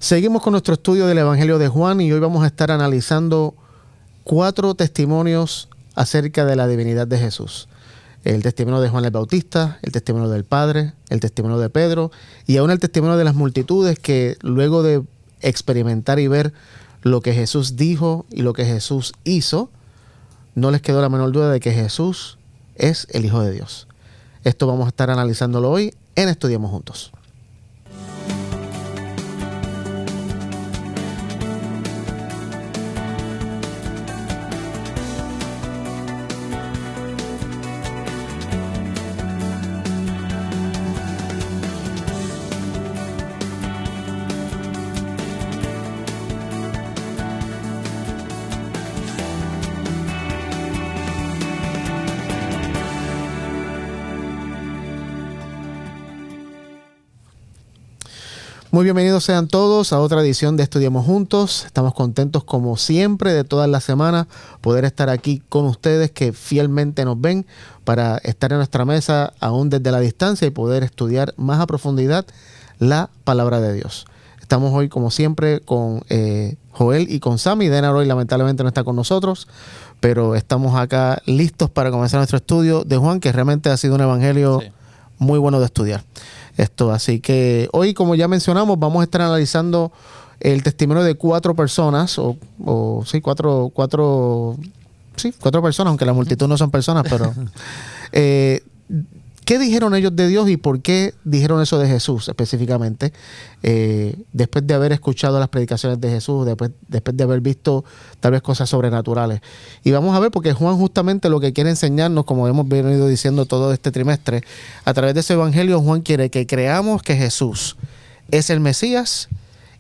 Seguimos con nuestro estudio del Evangelio de Juan y hoy vamos a estar analizando 4 testimonios acerca de la divinidad de Jesús. El testimonio de Juan el Bautista, el testimonio del Padre, el testimonio de Pedro y aún el testimonio de las multitudes que luego de experimentar y ver lo que Jesús dijo y lo que Jesús hizo, no les quedó la menor duda de que Jesús es el Hijo de Dios. Esto vamos a estar analizándolo hoy en Estudiemos Juntos. Muy bienvenidos sean todos a otra edición de Estudiemos Juntos. Estamos contentos como siempre de todas las semanas poder estar aquí con ustedes que fielmente nos ven para estar en nuestra mesa aún desde la distancia y poder estudiar más a profundidad la palabra de Dios. Estamos hoy como siempre con Joel y con Sammy. Denar hoy lamentablemente no está con nosotros, pero estamos acá listos para comenzar nuestro estudio de Juan, que realmente ha sido un evangelio muy bueno de estudiar. Así que hoy, como ya mencionamos, vamos a estar analizando el testimonio de 4 personas, cuatro personas, aunque la multitud no son personas, pero ¿qué dijeron ellos de Dios y por qué dijeron eso de Jesús específicamente? Después de haber escuchado las predicaciones de Jesús, después de haber visto tal vez cosas sobrenaturales. Y vamos a ver, porque Juan justamente lo que quiere enseñarnos, como hemos venido diciendo todo este trimestre, a través de ese evangelio, Juan quiere que creamos que Jesús es el Mesías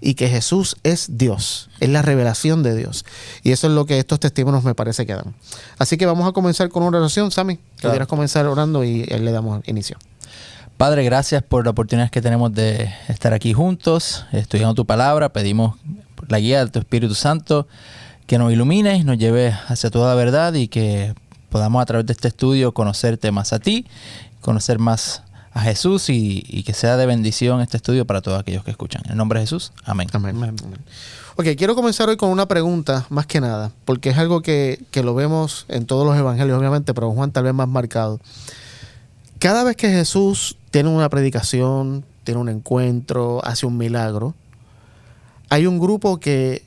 y que Jesús es Dios, es la revelación de Dios. Y eso es lo que estos testimonios me parece que dan. Así que vamos a comenzar con una oración. Sammy, ¿pudieras comenzar orando y le damos inicio? Padre, gracias por la oportunidad que tenemos de estar aquí juntos, estudiando tu palabra. Pedimos la guía de tu Espíritu Santo, que nos ilumine y nos lleve hacia toda la verdad y que podamos a través de este estudio conocerte más a ti, conocer más a Jesús y que sea de bendición este estudio para todos aquellos que escuchan. En el nombre de Jesús, amén. Amén. Ok, quiero comenzar hoy con una pregunta, más que nada, porque es algo que lo vemos en todos los evangelios, obviamente, pero Juan tal vez más marcado. Cada vez que Jesús tiene una predicación, tiene un encuentro, hace un milagro, hay un grupo que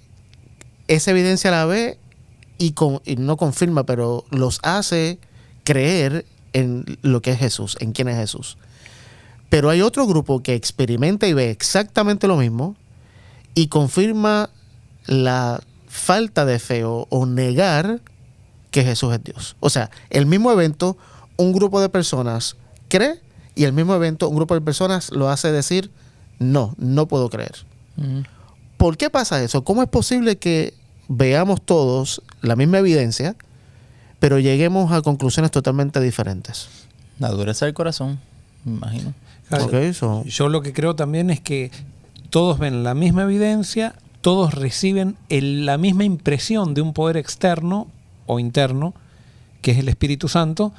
esa evidencia la ve y no confirma, pero los hace creer en lo que es Jesús, en quién es Jesús. Pero hay otro grupo que experimenta y ve exactamente lo mismo y confirma la falta de fe o negar que Jesús es Dios. O sea, el mismo evento, un grupo de personas cree y el mismo evento, un grupo de personas lo hace decir, no puedo creer. ¿Por qué pasa eso? ¿Cómo es posible que veamos todos la misma evidencia, pero lleguemos a conclusiones totalmente diferentes? La dureza del corazón, me imagino. Claro, yo lo que creo también es que todos ven la misma evidencia, todos reciben la misma impresión de un poder externo o interno, que es el Espíritu Santo,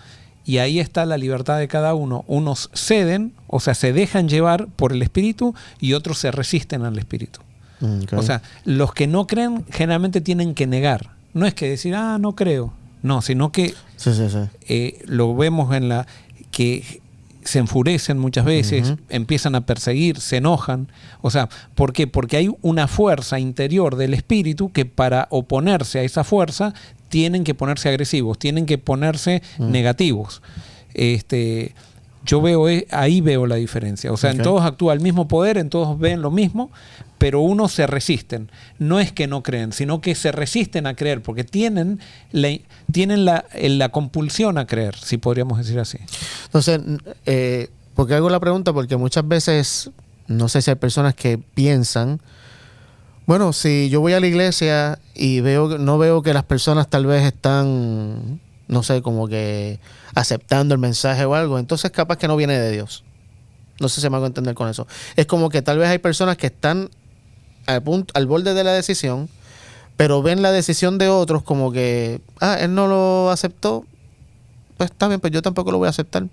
y ahí está la libertad de cada uno. Unos ceden, o sea, se dejan llevar por el Espíritu y otros se resisten al Espíritu. Okay. O sea, los que no creen generalmente tienen que negar. No es que decir, no creo. No, sino que lo vemos que se enfurecen muchas veces, empiezan a perseguir, se enojan. O sea, ¿por qué? Porque hay una fuerza interior del espíritu que para oponerse a esa fuerza tienen que ponerse agresivos, tienen que ponerse negativos. Yo ahí veo la diferencia. O sea, en todos actúa el mismo poder, en todos ven lo mismo, pero unos se resisten. No es que no creen, sino que se resisten a creer, porque tienen la compulsión a creer, si podríamos decir así. Entonces, porque hago la pregunta, porque muchas veces, no sé si hay personas que piensan, bueno, si yo voy a la iglesia y no veo que las personas tal vez están, no sé, como que aceptando el mensaje o algo, entonces capaz que no viene de Dios. No sé si me hago entender con eso. Es como que tal vez hay personas que están al borde de la decisión, pero ven la decisión de otros como que, él no lo aceptó, pues está bien, pues yo tampoco lo voy a aceptar.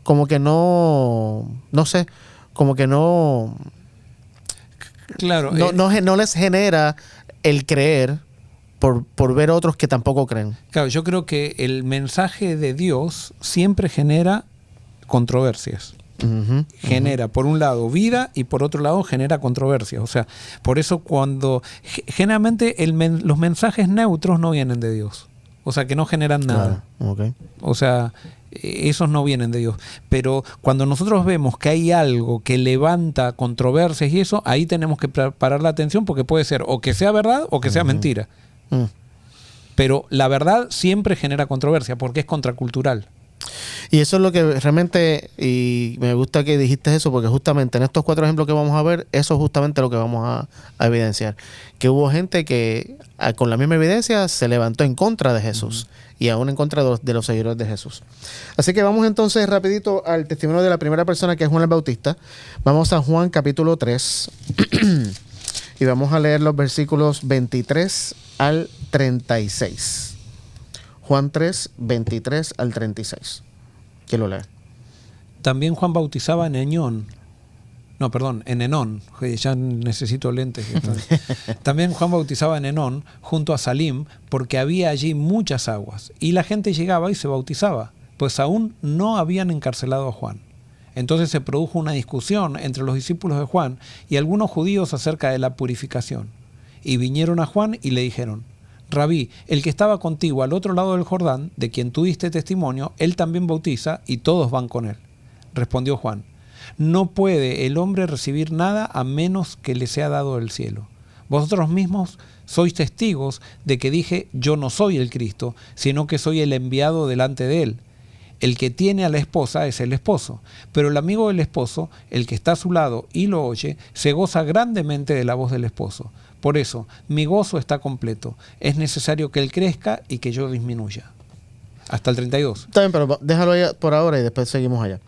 Como que no sé, como que no Claro. No les genera el creer por ver otros que tampoco creen. Claro, yo creo que el mensaje de Dios siempre genera controversias. Genera, por un lado, vida y por otro lado genera controversias. O sea, por eso cuando generalmente los mensajes neutros no vienen de Dios. O sea, que no generan nada. Claro, okay. O sea, esos no vienen de Dios. Pero cuando nosotros vemos que hay algo que levanta controversias y eso, ahí tenemos que parar la atención porque puede ser o que sea verdad o que sea mentira. Pero la verdad siempre genera controversia porque es contracultural. Y eso es lo que realmente, y me gusta que dijiste eso, porque justamente en estos 4 ejemplos que vamos a ver, eso es justamente lo que vamos a evidenciar. Que hubo gente que con la misma evidencia se levantó en contra de Jesús y aún en contra de los seguidores de Jesús. Así que vamos entonces rapidito al testimonio de la primera persona, que es Juan el Bautista. Vamos a Juan capítulo 3 y vamos a leer los versículos 23 al 36. Juan 3, 23 al 36. ¿Quién lo lee? También Juan bautizaba en Enón. No, perdón, en Enón. Ya necesito lentes. También Juan bautizaba en Enón, junto a Salim, porque había allí muchas aguas. Y la gente llegaba y se bautizaba, pues aún no habían encarcelado a Juan. Entonces se produjo una discusión entre los discípulos de Juan y algunos judíos acerca de la purificación. Y vinieron a Juan y le dijeron: Rabí, el que estaba contigo al otro lado del Jordán, de quien tú diste testimonio, él también bautiza y todos van con él. Respondió Juan: No puede el hombre recibir nada a menos que le sea dado del cielo. Vosotros mismos sois testigos de que dije: yo no soy el Cristo, sino que soy el enviado delante de él. El que tiene a la esposa es el esposo, pero el amigo del esposo, el que está a su lado y lo oye, se goza grandemente de la voz del esposo. Por eso, mi gozo está completo. Es necesario que él crezca y que yo disminuya. Hasta el 32. Está bien, pero déjalo ahí por ahora y después seguimos allá.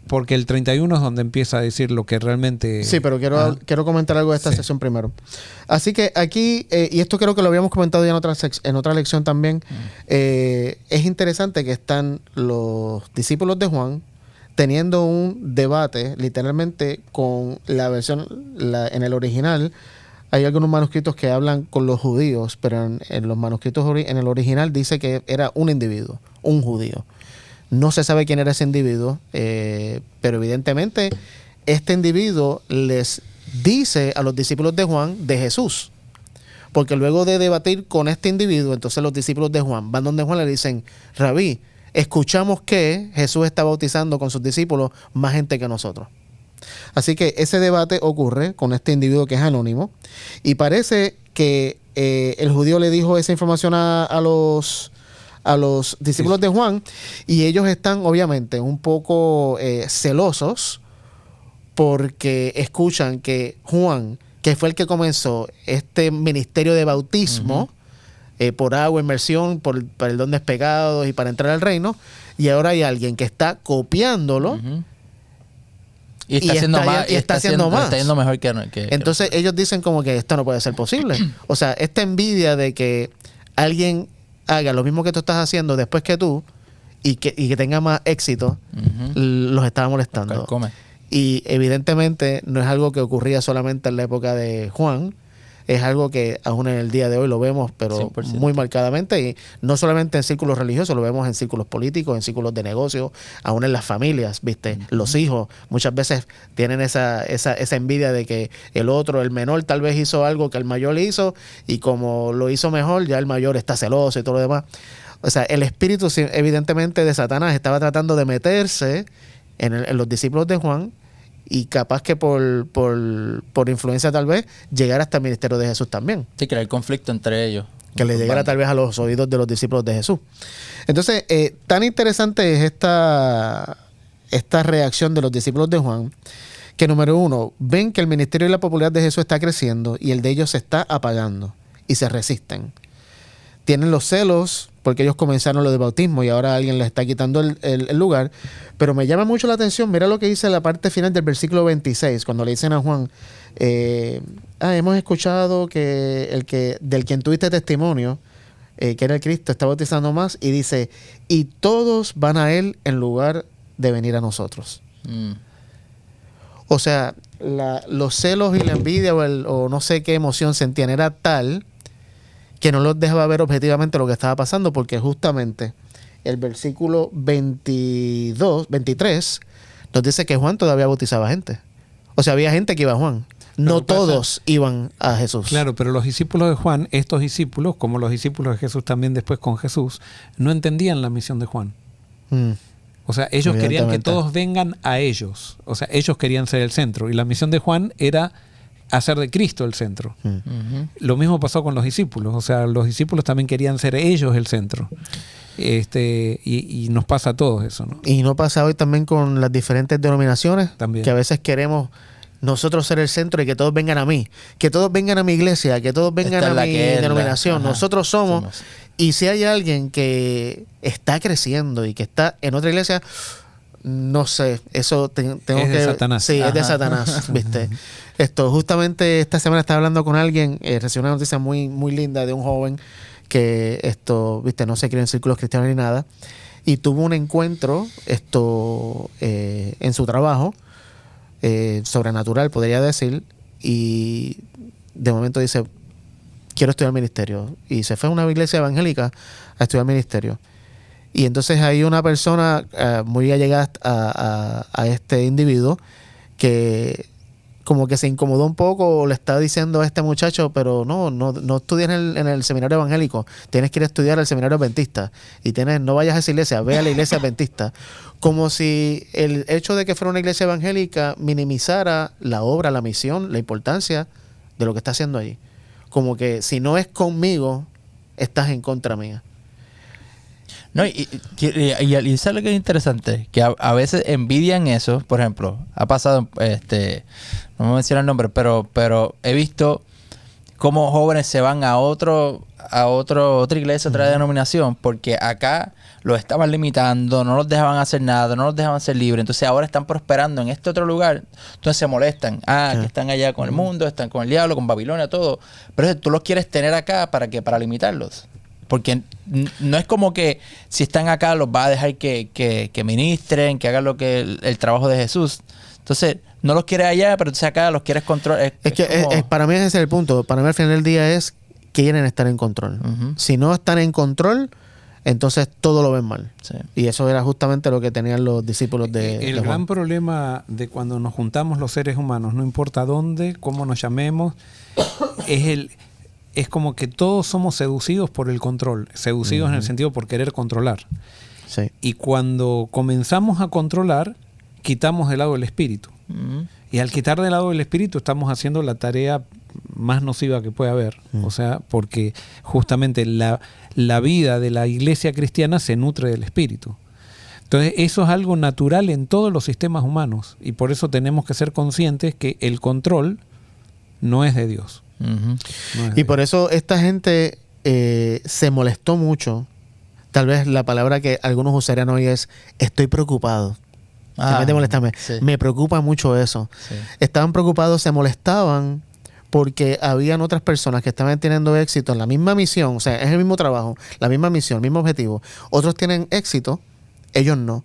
Porque el 31 es donde empieza a decir lo que realmente... Sí, pero quiero comentar algo de esta sección primero. Así que aquí, y esto creo que lo habíamos comentado ya en otra lección también, es interesante que están los discípulos de Juan teniendo un debate literalmente con la versión, en el original. Hay algunos manuscritos que hablan con los judíos, pero en los manuscritos, en el original dice que era un individuo, un judío. No se sabe quién era ese individuo, pero evidentemente este individuo les dice a los discípulos de Juan de Jesús. Porque luego de debatir con este individuo, entonces los discípulos de Juan van donde Juan le dicen: Rabí, escuchamos que Jesús está bautizando con sus discípulos más gente que nosotros. Así que ese debate ocurre con este individuo que es anónimo, y parece que el judío le dijo esa información a los discípulos de Juan, y ellos están obviamente un poco celosos porque escuchan que Juan, que fue el que comenzó este ministerio de bautismo por agua, inmersión, por el perdón de pecados y para entrar al reino, y ahora hay alguien que está copiándolo. Y está haciendo más. Y está haciendo más. Está yendo mejor que entonces ellos dicen como que esto no puede ser posible. O sea, esta envidia de que alguien haga lo mismo que tú estás haciendo después que tú y que tenga más éxito, los estaba molestando. Y evidentemente no es algo que ocurría solamente en la época de Juan. Es algo que aún en el día de hoy lo vemos, pero 100%. Muy marcadamente, y no solamente en círculos religiosos, lo vemos en círculos políticos, en círculos de negocios, aún en las familias, ¿viste? Los hijos muchas veces tienen esa envidia de que el otro, el menor, tal vez hizo algo que el mayor hizo, y como lo hizo mejor, ya el mayor está celoso y todo lo demás. O sea, el espíritu evidentemente de Satanás estaba tratando de meterse en los discípulos de Juan, y capaz que por influencia tal vez llegar hasta el ministerio de Jesús también. Sí, crear conflicto entre ellos. Que le llegara tal vez a los oídos de los discípulos de Jesús. Entonces, tan interesante es esta reacción de los discípulos de Juan, que número uno, ven que el ministerio y la popularidad de Jesús está creciendo y el de ellos se está apagando y se resisten. Tienen los celos porque ellos comenzaron lo de bautismo y ahora alguien les está quitando el lugar. Pero me llama mucho la atención, mira lo que dice la parte final del versículo 26, cuando le dicen a Juan, hemos escuchado que del quien tuviste testimonio, que era el Cristo, está bautizando más, y dice, y todos van a él en lugar de venir a nosotros. O sea, los celos y la envidia o no sé qué emoción sentían era tal que no los dejaba ver objetivamente lo que estaba pasando, porque justamente el versículo 23 nos dice que Juan todavía bautizaba gente. O sea, había gente que iba a Juan. No todos iban a Jesús. Claro, pero los discípulos de Juan, estos discípulos, como los discípulos de Jesús también después con Jesús, no entendían la misión de Juan. O sea, ellos querían que todos vengan a ellos. O sea, ellos querían ser el centro. Y la misión de Juan era hacer de Cristo el centro. Lo mismo pasó con los discípulos. O sea, los discípulos también querían ser ellos el centro. Y nos pasa a todos eso, ¿no? Y no pasa hoy también con las diferentes denominaciones, también. Que a veces queremos nosotros ser el centro y que todos vengan a mí, que todos vengan a mi iglesia, que todos vengan a mi denominación. Nosotros somos. Y si hay alguien que está creciendo y que está en otra iglesia, no sé, eso tengo es que... de Satanás. Sí, es de Satanás, ¿viste? Justamente esta semana estaba hablando con alguien, recibí una noticia muy, muy linda de un joven que ¿viste? No se crió en círculos cristianos ni nada, y tuvo un encuentro en su trabajo, sobrenatural, podría decir, y de momento dice, quiero estudiar ministerio. Y se fue a una iglesia evangélica a estudiar ministerio. Y entonces hay una persona muy allegada a este individuo que como que se incomodó un poco, o le está diciendo a este muchacho, pero no estudies en el seminario evangélico, tienes que ir a estudiar al seminario adventista, y no vayas a esa iglesia, ve a la iglesia adventista. Como si el hecho de que fuera una iglesia evangélica minimizara la obra, la misión, la importancia de lo que está haciendo allí. Como que si no es conmigo, estás en contra mía. No, y ¿sabes lo que es interesante? Que a veces envidian eso. Por ejemplo, ha pasado, no me menciono el nombre, pero he visto cómo jóvenes se van a otra iglesia, otra denominación, porque acá los estaban limitando, no los dejaban hacer nada, no los dejaban ser libres. Entonces ahora están prosperando en este otro lugar. Entonces se molestan. Que están allá con el mundo, están con el diablo, con Babilonia, todo. Pero tú los quieres tener acá para limitarlos. Porque no es como que si están acá los va a dejar que ministren, que hagan el trabajo de Jesús. Entonces, no los quieres allá, pero entonces acá los quieres controlar. Para mí ese es el punto. Para mí al final del día es que quieren estar en control. Si no están en control, entonces todo lo ven mal. Sí. Y eso era justamente lo que tenían los discípulos de El Juan. gran problema de cuando nos juntamos los seres humanos, no importa dónde, cómo nos llamemos, es como que todos somos seducidos por el control, seducidos en el sentido por querer controlar. Sí. Y cuando comenzamos a controlar, quitamos de lado el espíritu. Y al quitar de lado el espíritu estamos haciendo la tarea más nociva que puede haber. O sea, porque justamente la vida de la iglesia cristiana se nutre del espíritu. Entonces eso es algo natural en todos los sistemas humanos, y por eso tenemos que ser conscientes que el control no es de Dios. Y por eso esta gente se molestó mucho. Tal vez la palabra que algunos usarían hoy es estoy preocupado. En vez de molestarme, me preocupa mucho eso. Sí. Estaban preocupados, se molestaban porque habían otras personas que estaban teniendo éxito en la misma misión, o sea, es el mismo trabajo, la misma misión, el mismo objetivo. Otros tienen éxito, ellos no.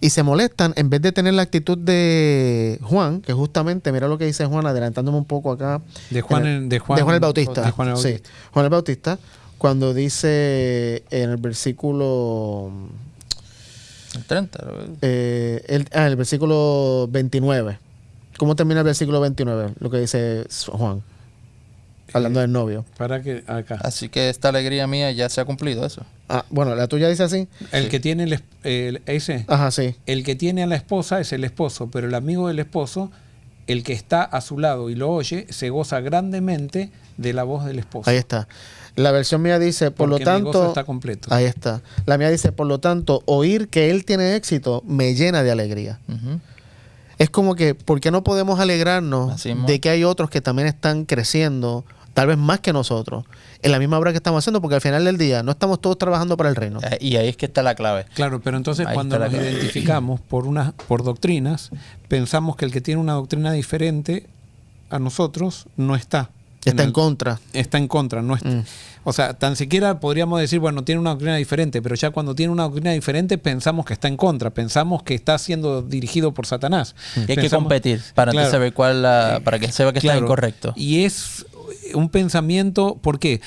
Y se molestan en vez de tener la actitud de Juan, que justamente, mira lo que dice Juan, adelantándome un poco acá. De Juan el Bautista. Sí, Juan el Bautista, cuando dice en el versículo... El 30. El versículo 29. ¿Cómo termina el versículo 29? Lo que dice Juan, hablando del novio. Para que acá. Así que esta alegría mía ya se ha cumplido, eso. Bueno, la tuya dice así. El que tiene ese. Ajá, sí. El que tiene a la esposa es el esposo, pero el amigo del esposo, el que está a su lado y lo oye, se goza grandemente de la voz del esposo. Ahí está. La versión mía dice, por lo tanto... mi gozo está completo. Ahí está. La mía dice, por lo tanto, oír que él tiene éxito me llena de alegría. Es como que, ¿por qué no podemos alegrarnos de que hay otros que también están creciendo, tal vez más que nosotros, en la misma obra que estamos haciendo? Porque al final del día no estamos todos trabajando para el reino. Y ahí es que está la clave. Claro, pero entonces cuando nos identificamos por doctrinas, pensamos que el que tiene una doctrina diferente a nosotros no está. Está en contra. Está en contra. No es, O sea, tan siquiera podríamos decir, bueno, tiene una doctrina diferente, pero ya cuando tiene una doctrina diferente pensamos que está en contra, pensamos que está siendo dirigido por Satanás. Y hay que competir para Claro. saber para que sepa que está Claro. incorrecto. Y es un pensamiento, ¿por qué?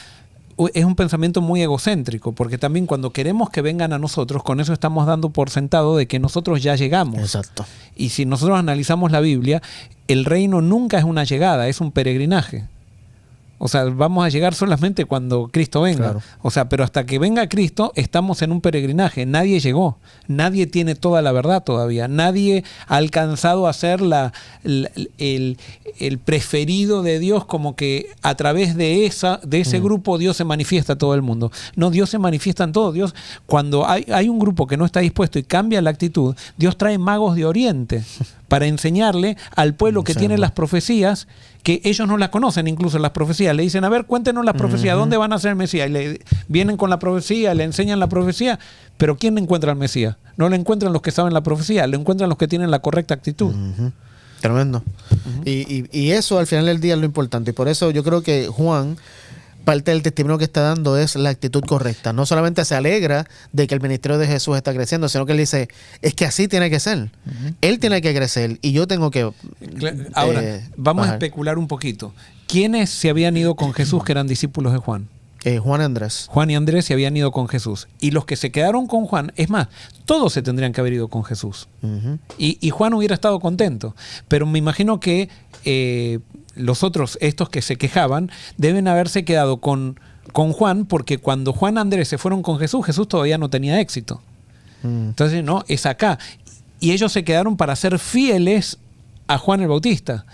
Es un pensamiento muy egocéntrico, porque también cuando queremos que vengan a nosotros, con eso estamos dando por sentado de que nosotros ya llegamos. Exacto. Y si nosotros analizamos la Biblia, el reino nunca es una llegada, es un peregrinaje. O sea, vamos a llegar solamente cuando Cristo venga. Claro. O sea, pero hasta que venga Cristo estamos en un peregrinaje. Nadie llegó. Nadie tiene toda la verdad todavía. Nadie ha alcanzado a ser el preferido de Dios, como que a través de ese grupo Dios se manifiesta a todo el mundo. No, Dios se manifiesta en todo. Dios, cuando hay un grupo que no está dispuesto y cambia la actitud, Dios trae magos de Oriente para enseñarle al pueblo que tiene las profecías, que ellos no las conocen, incluso las profecías. Le dicen, a ver, cuéntenos las profecías, ¿dónde van a ser el Mesías? Y vienen con la profecía, le enseñan la profecía, pero ¿quién encuentra al Mesías? No lo encuentran los que saben la profecía, lo encuentran los que tienen la correcta actitud. Tremendo. Y eso al final del día es lo importante. Y por eso yo creo que Juan, parte del testimonio que está dando es la actitud correcta. No solamente se alegra de que el ministerio de Jesús está creciendo, sino que él dice, es que así tiene que ser. Él tiene que crecer y yo tengo que Ahora, vamos bajar. a especular un poquito. ¿Quiénes se habían ido con Jesús que eran discípulos de Juan? Juan Andrés. Juan y Andrés se habían ido con Jesús. Y los que se quedaron con Juan, es más, todos se tendrían que haber ido con Jesús. Y Juan hubiera estado contento. Pero me imagino que los otros, estos que se quejaban, deben haberse quedado con Juan, porque cuando Juan y Andrés se fueron con Jesús, Jesús todavía no tenía éxito. Entonces, no, es acá. Y ellos se quedaron para ser fieles a Juan el Bautista.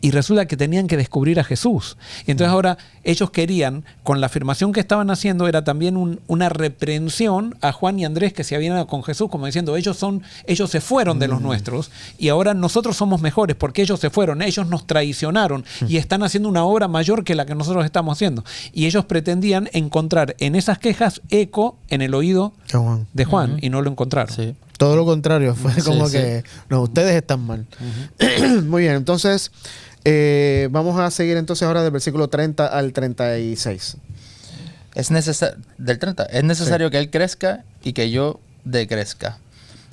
Y resulta que tenían que descubrir a Jesús. Y entonces ahora ellos querían, con la afirmación que estaban haciendo, era también una reprensión a Juan y Andrés que se habían ido con Jesús, como diciendo, ellos se fueron de los nuestros y ahora nosotros somos mejores porque ellos se fueron, ellos nos traicionaron y están haciendo una obra mayor que la que nosotros estamos haciendo. Y ellos pretendían encontrar en esas quejas eco en el oído de Juan y no lo encontraron. Sí. Todo lo contrario, fue como sí. que no, ustedes están mal. Muy bien, entonces vamos a seguir entonces ahora del versículo 30 al 36. Del 30. Es necesario que Él crezca y que yo decrezca.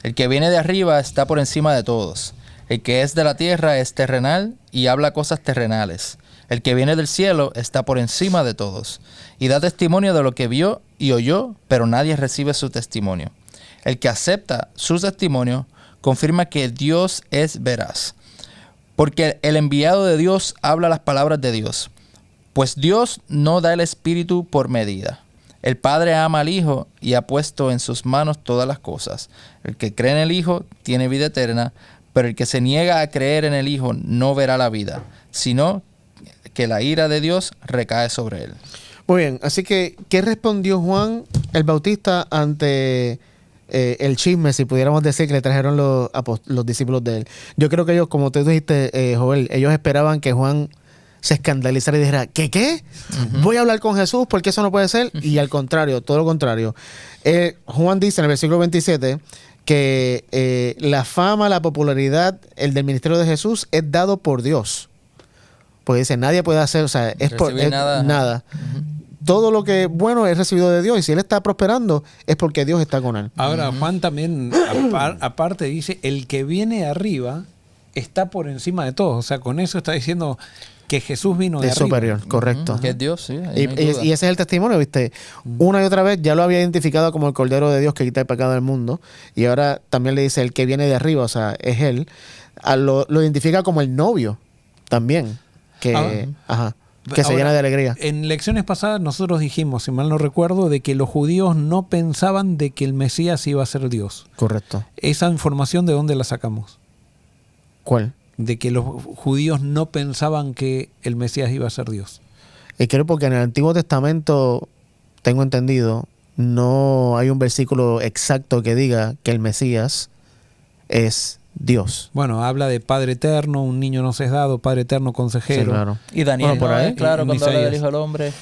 El que viene de arriba está por encima de todos. El que es de la tierra es terrenal y habla cosas terrenales. El que viene del cielo está por encima de todos y da testimonio de lo que vio y oyó, pero nadie recibe su testimonio. El que acepta su testimonio confirma que Dios es veraz, porque el enviado de Dios habla las palabras de Dios. Pues Dios no da el Espíritu por medida. El Padre ama al Hijo y ha puesto en sus manos todas las cosas. El que cree en el Hijo tiene vida eterna, pero el que se niega a creer en el Hijo no verá la vida, sino que la ira de Dios recae sobre él. Muy bien, así que, ¿qué respondió Juan el Bautista ante el chisme, si pudiéramos decir, que le trajeron los discípulos de él? Yo creo que ellos, como tú dijiste, Joel, ellos esperaban que Juan se escandalizara y dijera, ¿qué? Voy a hablar con Jesús porque eso no puede ser. Y al contrario, todo lo contrario. Juan dice en el versículo 27 que la fama, la popularidad, el del ministerio de Jesús es dado por Dios. Pues dice, nadie puede hacer, o sea, es por nada. Todo lo que bueno es recibido de Dios, y si él está prosperando es porque Dios está con él. Ahora, Juan también, aparte dice, el que viene arriba está por encima de todos. O sea, con eso está diciendo que Jesús vino de Es arriba. superior, correcto. Que es Dios, sí. Y ese es el testimonio, ¿viste? Una y otra vez ya lo había identificado como el Cordero de Dios que quita el pecado del mundo, y ahora también le dice el que viene de arriba, o sea, es él. Lo identifica como el novio también, que se llena de alegría. En lecciones pasadas nosotros dijimos, si mal no recuerdo, de que los judíos no pensaban de que el Mesías iba a ser Dios. Correcto. ¿Esa información de dónde la sacamos? ¿Cuál? De que los judíos no pensaban que el Mesías iba a ser Dios. Y creo porque en el Antiguo Testamento, tengo entendido, no hay un versículo exacto que diga que el Mesías es Dios. Bueno, habla de Padre Eterno, un niño nos es dado, Padre Eterno, consejero. Sí, claro. Y Daniel, Bueno, por ahí, claro, cuando habla Isaías. del Hijo del Hombre.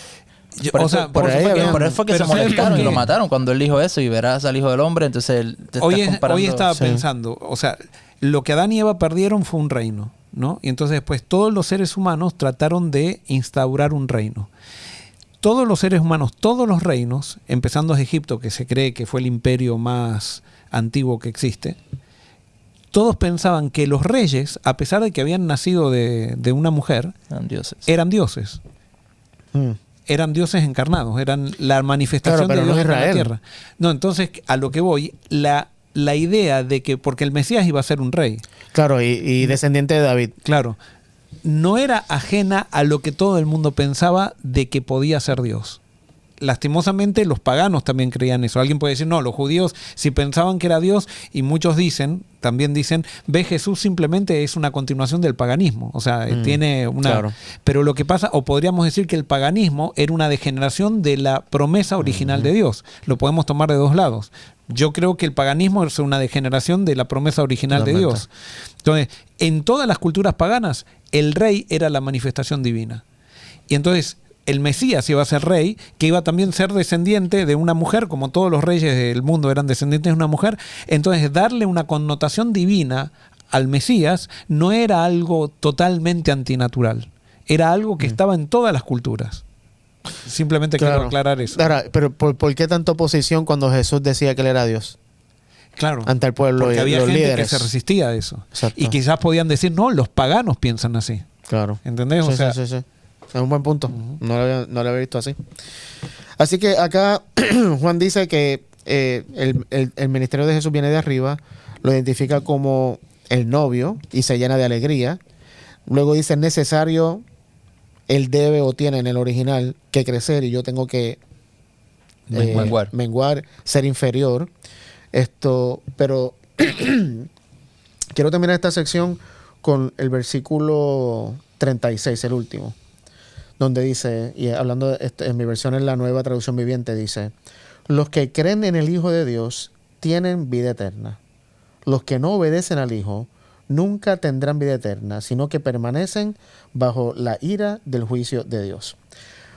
O sea, por ahí eso fue que se pero ¿sabes molestaron por y qué? lo mataron cuando él dijo eso, y verás al Hijo del Hombre, entonces él te está comparando. Hoy estaba Sí. pensando, o sea, lo que Adán y Eva perdieron fue un reino. ¿no? Y entonces después todos los seres humanos trataron de instaurar un reino. Todos los seres humanos, todos los reinos, empezando desde Egipto, que se cree que fue el imperio más antiguo que existe, todos pensaban que los reyes, a pesar de que habían nacido de una mujer, eran dioses. Eran dioses encarnados, eran la manifestación pero de Dios no en la Israel. tierra. No, entonces a lo que voy, la idea de que, porque el Mesías iba a ser un rey, Claro, y descendiente de David. claro, no era ajena a lo que todo el mundo pensaba de que podía ser Dios. Lastimosamente los paganos también creían eso. Alguien puede decir, no, los judíos si pensaban que era Dios, y muchos también dicen, ve, Jesús simplemente es una continuación del paganismo. O sea, tiene una... claro. Pero lo que pasa, o podríamos decir que el paganismo era una degeneración de la promesa original de Dios. Lo podemos tomar de dos lados. Yo creo que el paganismo es una degeneración de la promesa original de Totalmente. Dios. Entonces, en todas las culturas paganas, el rey era la manifestación divina. Y entonces, el Mesías iba a ser rey, que iba también a ser descendiente de una mujer, como todos los reyes del mundo eran descendientes de una mujer. Entonces, darle una connotación divina al Mesías no era algo totalmente antinatural. Era algo que estaba en todas las culturas. Simplemente quiero aclarar eso. Ahora, pero ¿por qué tanta oposición cuando Jesús decía que él era Dios? Claro. Ante el pueblo Porque y había los gente líderes. que se resistía a eso. Exacto. Y quizás podían decir, no, los paganos piensan así. Claro. ¿Entendés? Sí, O sea, sí. Es un buen punto. No lo había visto así. Así que acá Juan dice que el ministerio de Jesús viene de arriba, lo identifica como el novio y se llena de alegría. Luego dice, es necesario, él debe o tiene en el original que crecer y yo tengo que menguar, ser inferior. Pero quiero terminar esta sección con el versículo 36, el último, donde dice, y hablando en mi versión en la Nueva Traducción Viviente, dice, los que creen en el Hijo de Dios tienen vida eterna. Los que no obedecen al Hijo nunca tendrán vida eterna, sino que permanecen bajo la ira del juicio de Dios.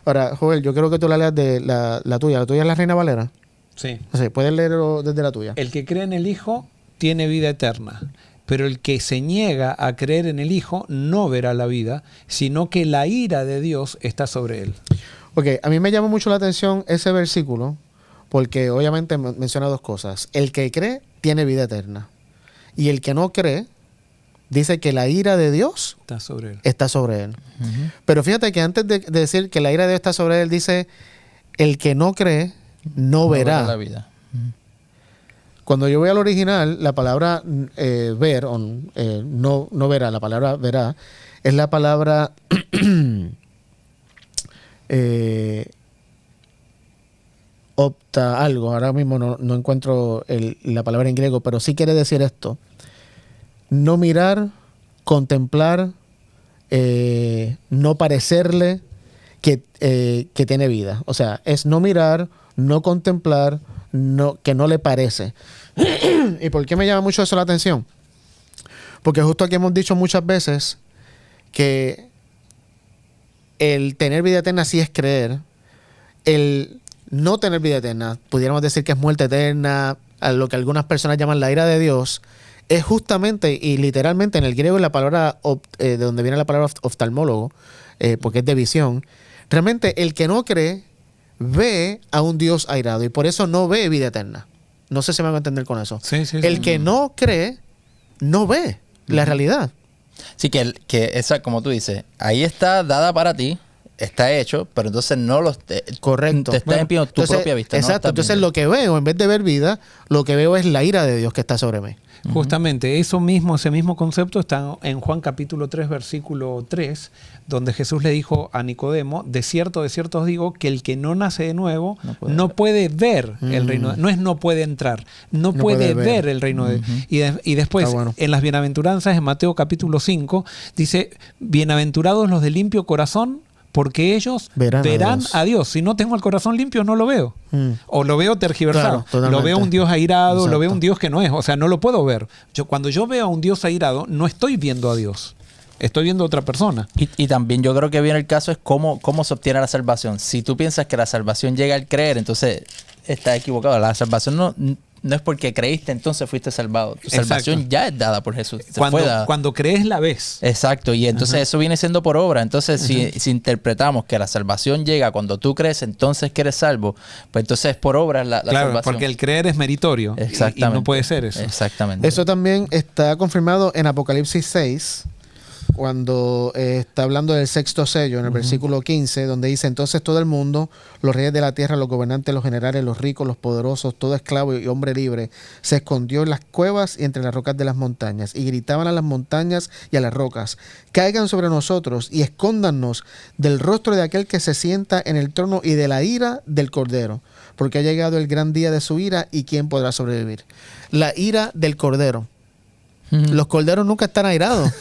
Ahora, Joel, yo quiero que tú la leas de la tuya. ¿La tuya es la Reina Valera? sí. O sea, puedes leerlo desde la tuya. El que cree en el Hijo tiene vida eterna, pero el que se niega a creer en el Hijo no verá la vida, sino que la ira de Dios está sobre él. Ok, a mí me llama mucho la atención ese versículo, porque obviamente menciona dos cosas. El que cree tiene vida eterna, y el que no cree dice que la ira de Dios Está sobre él. está sobre él. Pero fíjate que antes de decir que la ira de Dios está sobre él, dice, el que no cree no verá la vida. Cuando yo voy al original, la palabra ver, o no verá, la palabra verá, es la palabra opta algo. Ahora mismo no encuentro la palabra en griego, pero sí quiere decir esto. No mirar, contemplar, no parecerle que tiene vida. O sea, es no mirar, no contemplar, que no le parece. ¿Y por qué me llama mucho eso la atención? Porque justo aquí hemos dicho muchas veces que el tener vida eterna sí es creer. El no tener vida eterna, pudiéramos decir que es muerte eterna, a lo que algunas personas llaman la ira de Dios, es justamente y literalmente en el griego es la palabra de donde viene la palabra oftalmólogo, porque es de visión. Realmente el que no cree ve a un Dios airado y por eso no ve vida eterna. No sé si me va a entender con eso. Sí, El que no cree no ve la realidad. Sí, que esa, como tú dices, ahí está dada para ti, está hecho, pero entonces no lo... Correcto. Te está impidiendo tu Entonces, propia vista. exacto. ¿no? Entonces lo que veo, en vez de ver vida, lo que veo es la ira de Dios que está sobre mí. Justamente, ese mismo concepto está en Juan capítulo 3, versículo 3, donde Jesús le dijo a Nicodemo, de cierto os digo, que el que no nace de nuevo no puede ver el reino, no puede entrar, no puede ver el reino de Dios. Y después, Bueno. en las bienaventuranzas, en Mateo capítulo 5, dice, bienaventurados los de limpio corazón, porque ellos verán a Dios. Si no tengo el corazón limpio, no lo veo. O lo veo tergiversado. Claro, lo veo un Dios airado, Exacto. lo veo un Dios que no es. O sea, no lo puedo ver. Cuando yo veo a un Dios airado, no estoy viendo a Dios. Estoy viendo a otra persona. Y también yo creo que viene el caso es cómo se obtiene la salvación. Si tú piensas que la salvación llega al creer, entonces estás equivocado. La salvación no es porque creíste entonces fuiste salvado. Tu salvación Exacto. ya es dada por Jesús. Te fue dada. Cuando crees la ves. Exacto, y entonces eso viene siendo por obra. Entonces, si interpretamos que la salvación llega cuando tú crees, entonces que eres salvo, pues entonces es por obra la Claro, salvación. porque el creer es meritorio. Exactamente. Y no puede ser eso. Exactamente. Eso también está confirmado en Apocalipsis 6, cuando está hablando del sexto sello, en el versículo 15, donde dice: entonces todo el mundo, los reyes de la tierra, los gobernantes, los generales, los ricos, los poderosos, todo esclavo y hombre libre, se escondió en las cuevas y entre las rocas de las montañas, y gritaban a las montañas y a las rocas: caigan sobre nosotros y escóndannos del rostro de aquel que se sienta en el trono y de la ira del Cordero, porque ha llegado el gran día de su ira, y ¿quién podrá sobrevivir? La ira del Cordero. Los corderos nunca están airados.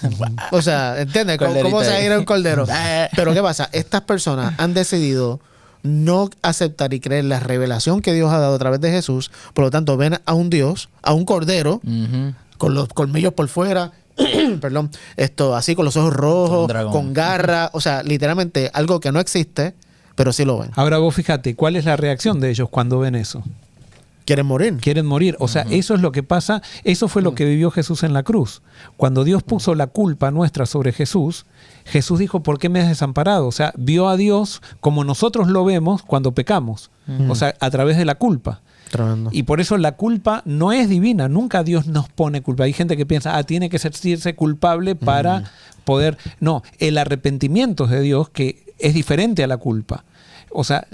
O sea, ¿entiendes? ¿Cómo se aira un cordero? Pero ¿qué pasa? Estas personas han decidido no aceptar y creer la revelación que Dios ha dado a través de Jesús. Por lo tanto, ven a un Dios, a un cordero, con los colmillos por fuera, perdón, así con los ojos rojos, con garra. O sea, literalmente algo que no existe, pero sí lo ven. Ahora vos fíjate, ¿cuál es la reacción de ellos cuando ven eso? Quieren morir. Quieren morir. O sea, eso es lo que pasa. Eso fue lo que vivió Jesús en la cruz. Cuando Dios puso la culpa nuestra sobre Jesús, Jesús dijo: ¿por qué me has desamparado? O sea, vio a Dios como nosotros lo vemos cuando pecamos. O sea, a través de la culpa. Tremendo. Y por eso la culpa no es divina. Nunca Dios nos pone culpa. Hay gente que piensa: tiene que sentirse culpable para poder... No, el arrepentimiento es de Dios, que es diferente a la culpa. O sea,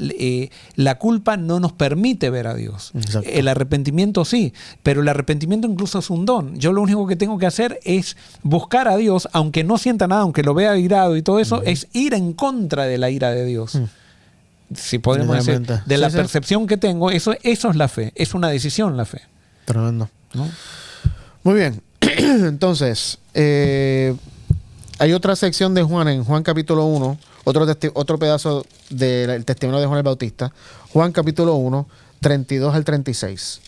la culpa no nos permite ver a Dios. Exacto. El arrepentimiento sí, pero el arrepentimiento incluso es un don. Yo lo único que tengo que hacer es buscar a Dios, aunque no sienta nada, aunque lo vea irado y todo eso, es ir en contra de la ira de Dios. Si podemos decir, de la percepción que tengo, eso es la fe, es una decisión la fe. Tremendo. ¿No? Muy bien. Entonces, hay otra sección de Juan, en Juan capítulo 1, otro pedazo del testimonio de Juan el Bautista. Juan capítulo 1, 32 al 36.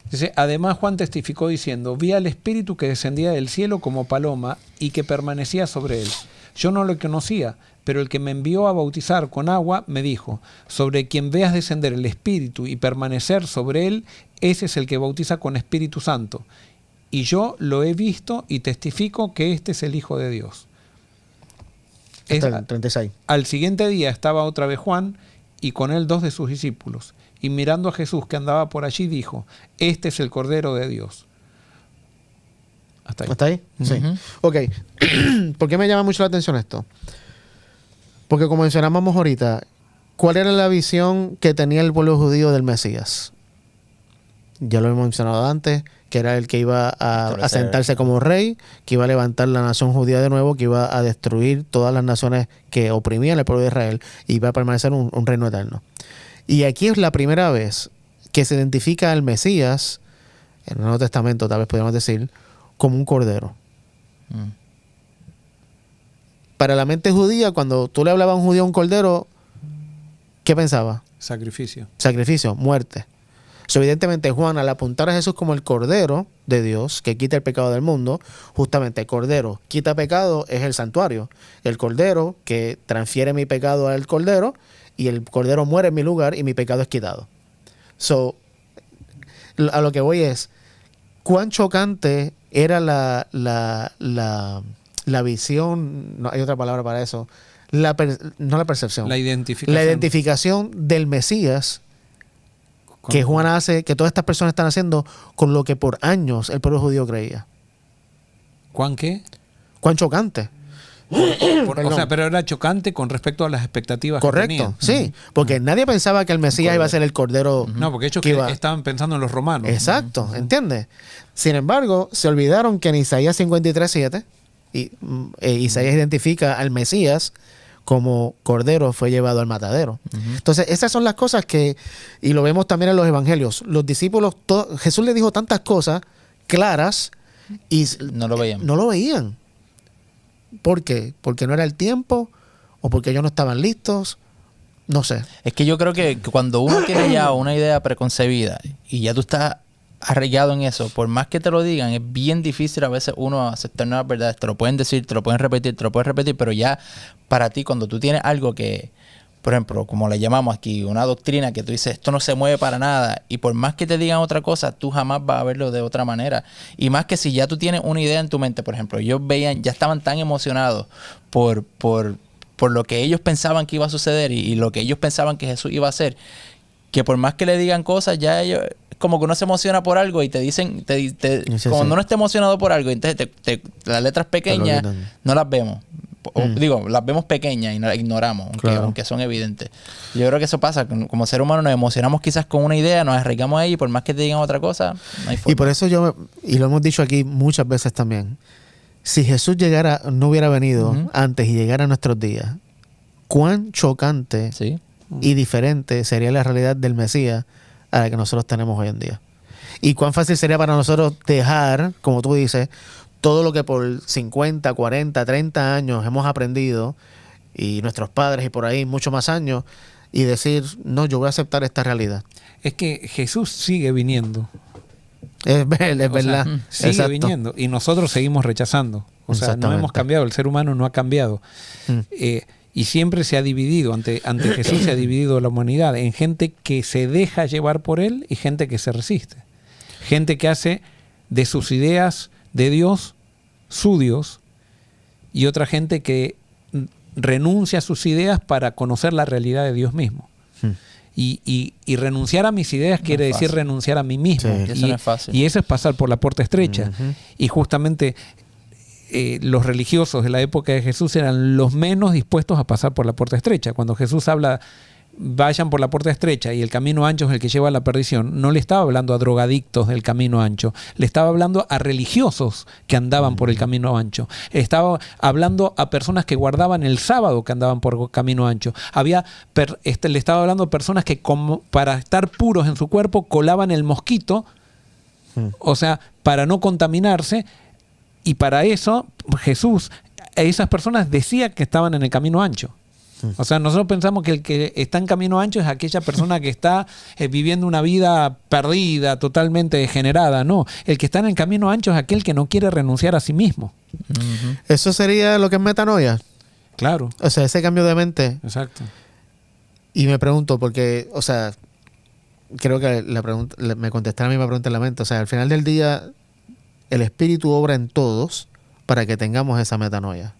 Dice: además Juan testificó diciendo: vi al Espíritu que descendía del cielo como paloma y que permanecía sobre él. Yo no lo conocía, pero el que me envió a bautizar con agua me dijo: sobre quien veas descender el Espíritu y permanecer sobre él, ese es el que bautiza con Espíritu Santo. Y yo lo he visto y testifico que este es el Hijo de Dios. Hasta el 36. Al siguiente día estaba otra vez Juan y con él 2 de sus discípulos. Y mirando a Jesús que andaba por allí, dijo: este es el Cordero de Dios. Hasta ahí. ¿Hasta ahí? Sí. Ok. ¿Por qué me llama mucho la atención esto? Porque como mencionábamos ahorita, ¿cuál era la visión que tenía el pueblo judío del Mesías? Ya lo hemos mencionado antes, que era el que iba a sentarse como rey, que iba a levantar la nación judía de nuevo, que iba a destruir todas las naciones que oprimían al pueblo de Israel y iba a permanecer un reino eterno. Y aquí es la primera vez que se identifica al Mesías, en el Nuevo Testamento tal vez podríamos decir, como un cordero. Para la mente judía, cuando tú le hablabas a un judío un cordero, ¿qué pensaba? Sacrificio. Sacrificio, muerte. So, evidentemente Juan, al apuntar a Jesús como el Cordero de Dios que quita el pecado del mundo, justamente el Cordero quita pecado es el santuario. El Cordero que transfiere mi pecado al Cordero, y el Cordero muere en mi lugar y mi pecado es quitado. So, a lo que voy es, cuán chocante era la visión, no hay otra palabra para eso, no la percepción, La identificación. la identificación del Mesías que Juan hace, que todas estas personas están haciendo con lo que por años el pueblo judío creía. ¿Juan qué? Cuán chocante. O sea, pero era chocante con respecto a las expectativas que tenían. Correcto, sí, porque nadie pensaba que el Mesías iba a ser el Cordero. No, porque ellos estaban pensando en los romanos. Exacto, ¿entiendes? Sin embargo, se olvidaron que en Isaías 53:7 Isaías identifica al Mesías como Cordero fue llevado al matadero. Entonces, esas son las cosas que, y lo vemos también en los evangelios, los discípulos, Jesús les dijo tantas cosas claras y no lo veían. No lo veían. ¿Por qué? ¿Porque no era el tiempo? ¿O porque ellos no estaban listos? No sé. Es que yo creo que cuando uno tiene ya una idea preconcebida y ya tú estás arraigado en eso, por más que te lo digan, es bien difícil a veces uno aceptar nuevas verdades. Te lo pueden decir, te lo pueden repetir, pero ya para ti, cuando tú tienes algo que por ejemplo, como le llamamos aquí, una doctrina que tú dices, esto no se mueve para nada, y por más que te digan otra cosa, tú jamás vas a verlo de otra manera. Y más que si ya tú tienes una idea en tu mente, por ejemplo, ellos veían, ya estaban tan emocionados por lo que ellos pensaban que iba a suceder y lo que ellos pensaban que Jesús iba a hacer, que por más que le digan cosas, ya ellos, como que uno se emociona por algo y te dicen, como uno esté emocionado por algo, entonces las letras pequeñas no las vemos. Digo, las vemos pequeñas y las ignoramos, aunque son evidentes. Yo creo que eso pasa. Como ser humano nos emocionamos quizás con una idea, nos arraigamos ahí y por más que te digan otra cosa, no hay forma. Y por eso y lo hemos dicho aquí muchas veces también, si Jesús no hubiera venido antes y llegara a nuestros días, cuán chocante y diferente sería la realidad del Mesías a la que nosotros tenemos hoy en día. Y cuán fácil sería para nosotros dejar, como tú dices, todo lo que por 50, 40, 30 años hemos aprendido, y nuestros padres y por ahí muchos más años, y decir, no, yo voy a aceptar esta realidad. Es que Jesús sigue viniendo. Es verdad. Sigue viniendo. Y nosotros seguimos rechazando. O sea, no hemos cambiado. El ser humano no ha cambiado. Y siempre se ha dividido. Ante Jesús se ha dividido la humanidad en gente que se deja llevar por él y gente que se resiste. Gente que hace de sus ideas de Dios su Dios, y otra gente que renuncia a sus ideas para conocer la realidad de Dios mismo. Y renunciar a mis ideas quiere decir renunciar a mí mismo. Sí. Eso no es fácil. Y eso es pasar por la puerta estrecha. Y justamente los religiosos de la época de Jesús eran los menos dispuestos a pasar por la puerta estrecha. Cuando Jesús habla, vayan por la puerta estrecha y el camino ancho es el que lleva a la perdición, no le estaba hablando a drogadictos del camino ancho, le estaba hablando a religiosos que andaban por el camino ancho, estaba hablando a personas que guardaban el sábado que andaban por camino ancho, le estaba hablando a personas que para estar puros en su cuerpo colaban el mosquito, o sea, para no contaminarse, y para eso Jesús a esas personas decía que estaban en el camino ancho. O sea, nosotros pensamos que el que está en camino ancho es aquella persona que está viviendo una vida perdida, totalmente degenerada. No, el que está en el camino ancho es aquel que no quiere renunciar a sí mismo. ¿Eso sería lo que es metanoia? Claro. O sea, ese cambio de mente. Exacto. Y me pregunto, porque, o sea, creo que me contestaron a mí, me pregunta en la mente. O sea, al final del día, el Espíritu obra en todos para que tengamos esa metanoia.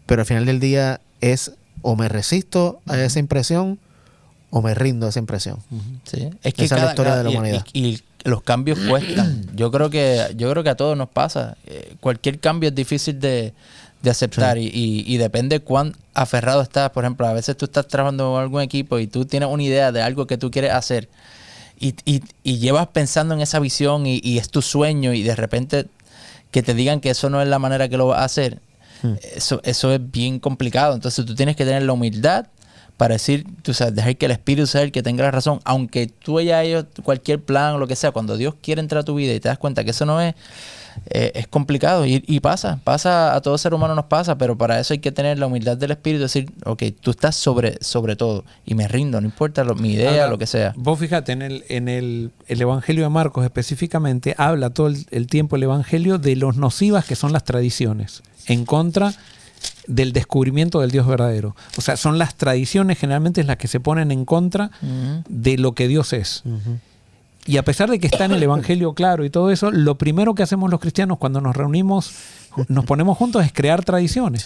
Pero al final del día es o me resisto a esa impresión o me rindo a esa impresión. Sí. Es que esa es la historia de la humanidad. Y los cambios cuestan. Yo creo que a todos nos pasa. Cualquier cambio es difícil de aceptar y depende cuán aferrado estás. Por ejemplo, a veces tú estás trabajando con algún equipo y tú tienes una idea de algo que tú quieres hacer y llevas pensando en esa visión y es tu sueño y de repente que te digan que eso no es la manera que lo vas a hacer. Eso es bien complicado. Entonces tú tienes que tener la humildad para decir, tú sabes, dejar que el Espíritu sea el que tenga la razón, aunque tú hayas hecho cualquier plan o lo que sea. Cuando Dios quiere entrar a tu vida y te das cuenta que eso no es complicado y pasa a todo ser humano nos pasa, pero para eso hay que tener la humildad del Espíritu, decir, ok, tú estás sobre todo y me rindo, no importa mi idea, ahora, lo que sea. Vos fíjate, en el Evangelio de Marcos específicamente, habla todo el tiempo el Evangelio de los nocivas que son las tradiciones, en contra del descubrimiento del Dios verdadero. O sea, son las tradiciones generalmente las que se ponen en contra de lo que Dios es. Y a pesar de que está en el Evangelio claro y todo eso, lo primero que hacemos los cristianos cuando nos reunimos, nos ponemos juntos, es crear tradiciones.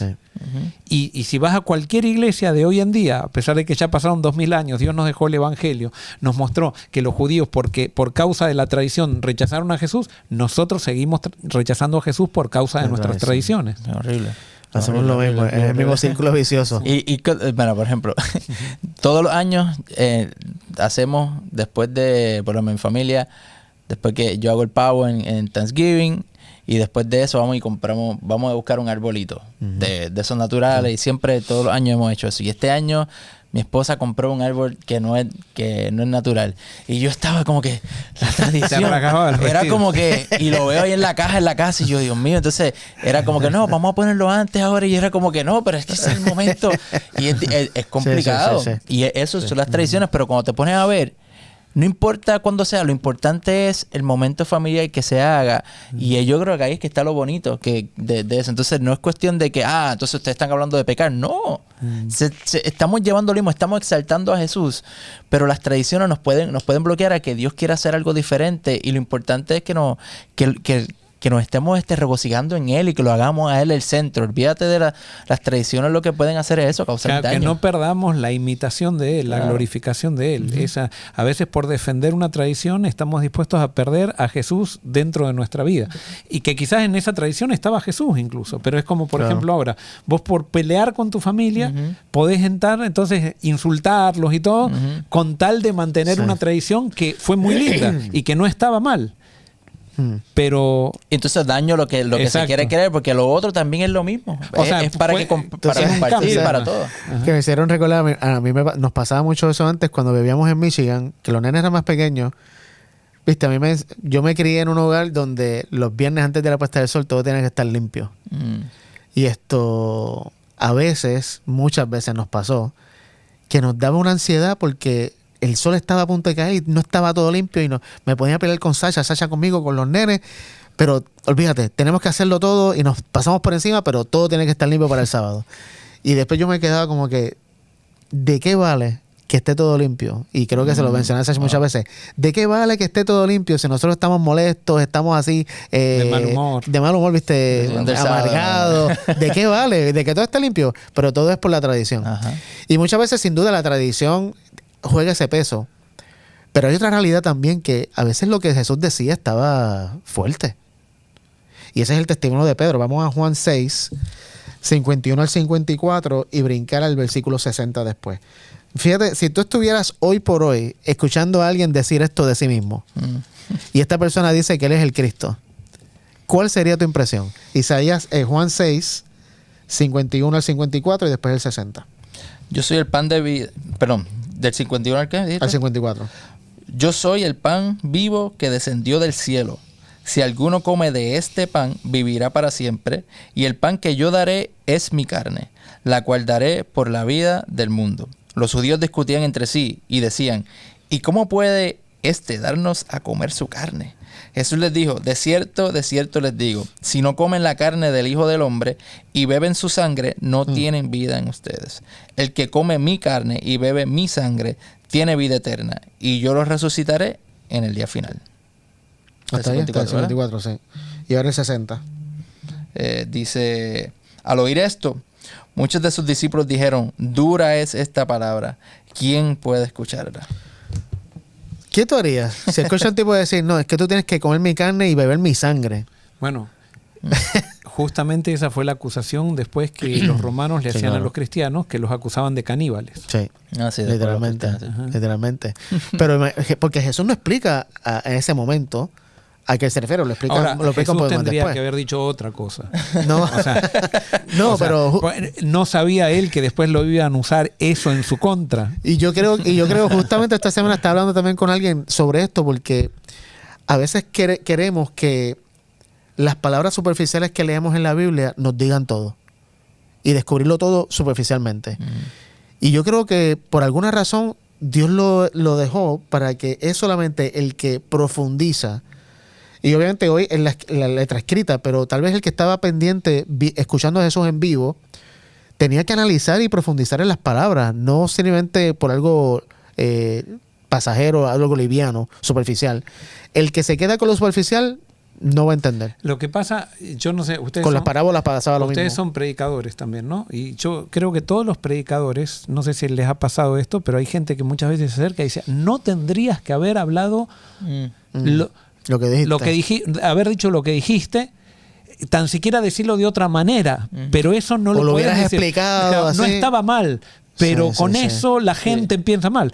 Sí. Y si vas a cualquier iglesia de hoy en día, a pesar de que ya pasaron 2000 años, Dios nos dejó el Evangelio, nos mostró que los judíos, porque por causa de la tradición rechazaron a Jesús, nosotros seguimos rechazando a Jesús por causa de nuestras tradiciones. Es horrible. Hacemos lo mismo, es el mismo círculo vicioso. Bueno, por ejemplo, todos los años hacemos, después de, por lo menos mi familia, después que yo hago el pavo en Thanksgiving, y después de eso vamos a buscar un arbolito de esos naturales, y siempre todos los años hemos hecho eso. Y este año mi esposa compró un árbol que no es natural. Y yo estaba como que, la tradición era como que, y lo veo ahí en la casa, y yo, Dios mío, entonces era como que no, vamos a ponerlo antes ahora, y era como que no, pero es que ese es el momento. Y es complicado. Sí. Y eso son las tradiciones, pero cuando te pones a ver, No importa cuándo sea, lo importante es el momento familiar que se haga. Y yo creo que ahí es que está lo bonito de eso. Entonces no es cuestión de que, entonces ustedes están hablando de pecar. No. Estamos llevando lo mismo, estamos exaltando a Jesús. Pero las tradiciones nos pueden bloquear a que Dios quiera hacer algo diferente. Y lo importante es que nos estemos regocijando en Él y que lo hagamos a Él el centro. Olvídate de las tradiciones, lo que pueden hacer es eso, causar daño. Que no perdamos la imitación de Él, la glorificación de Él. A veces por defender una tradición estamos dispuestos a perder a Jesús dentro de nuestra vida. Y que quizás en esa tradición estaba Jesús incluso. Pero es como, por ejemplo, ahora, vos por pelear con tu familia podés entrar, entonces insultarlos y todo, con tal de mantener una tradición que fue muy linda y que no estaba mal. Pero entonces daño lo que se quiere creer, porque lo otro también es lo mismo. O sea, es para compartir para todo. Que me hicieron recordar, a mí nos pasaba mucho eso antes cuando vivíamos en Michigan, que los nenes eran más pequeños. Viste, yo me crié en un hogar donde los viernes antes de la puesta del sol todo tenía que estar limpio. Y esto muchas veces nos pasó que nos daba una ansiedad porque el sol estaba a punto de caer y no estaba todo limpio y me ponía a pelear con Sasha conmigo, con los nenes, pero olvídate, tenemos que hacerlo todo y nos pasamos por encima, pero todo tiene que estar limpio para el sábado. Y después yo me quedaba como que, ¿de qué vale que esté todo limpio? Y creo que se lo mencioné Sasha muchas veces. ¿De qué vale que esté todo limpio si nosotros estamos molestos, estamos así de mal humor, viste, amargados? ¿De qué vale? De que todo esté limpio, pero todo es por la tradición. Y muchas veces sin duda la tradición juega ese peso. Pero hay otra realidad también, que a veces lo que Jesús decía estaba fuerte. Y ese es el testimonio de Pedro. Vamos a Juan 6, 51 al 54 y brincar al versículo 60 después. Fíjate, si tú estuvieras hoy por hoy escuchando a alguien decir esto de sí mismo, y esta persona dice que él es el Cristo, ¿cuál sería tu impresión? Juan 6, 51 al 54 y después el 60. Yo soy el pan de vida. Perdón, ¿del 51 al qué dijiste? Al 54. Yo soy el pan vivo que descendió del cielo. Si alguno come de este pan, vivirá para siempre. Y el pan que yo daré es mi carne, la cual daré por la vida del mundo. Los judíos discutían entre sí y decían, ¿y cómo puede darnos a comer su carne? Jesús les dijo, de cierto les digo, si no comen la carne del Hijo del Hombre y beben su sangre, no tienen vida en ustedes. El que come mi carne y bebe mi sangre, tiene vida eterna, y yo los resucitaré en el día final. Hasta ahí, hasta el 54, sí. Y ahora el 60. Dice, al oír esto, muchos de sus discípulos dijeron, dura es esta palabra, ¿quién puede escucharla? ¿Qué tú harías si escuchas un tipo decir, no, es que tú tienes que comer mi carne y beber mi sangre? Bueno, justamente esa fue la acusación después que los romanos le hacían a los cristianos, que los acusaban de caníbales. Sí, literalmente. Pero porque Jesús no explica en ese momento a qué se refiere, lo explica. Ahora, Jesús tendría después que haber dicho otra cosa. No, pero no sabía él que después lo iban a usar eso en su contra. Y yo creo justamente esta semana estaba hablando también con alguien sobre esto, porque a veces queremos que las palabras superficiales que leemos en la Biblia nos digan todo y descubrirlo todo superficialmente. Y yo creo que por alguna razón Dios lo dejó para que es solamente el que profundiza. Y obviamente hoy en la letra escrita, pero tal vez el que estaba pendiente escuchando a Jesús en vivo tenía que analizar y profundizar en las palabras, no simplemente por algo pasajero, algo liviano, superficial. El que se queda con lo superficial no va a entender. Lo que pasa, yo no sé, ustedes con las parábolas pasaba lo mismo. Ustedes son predicadores también, ¿no? Y yo creo que todos los predicadores, no sé si les ha pasado esto, pero hay gente que muchas veces se acerca y dice, no tendrías que haber hablado haber dicho lo que dijiste, tan siquiera decirlo de otra manera, pero eso no lo hubieras explicado. No estaba mal, pero con eso la gente piensa mal.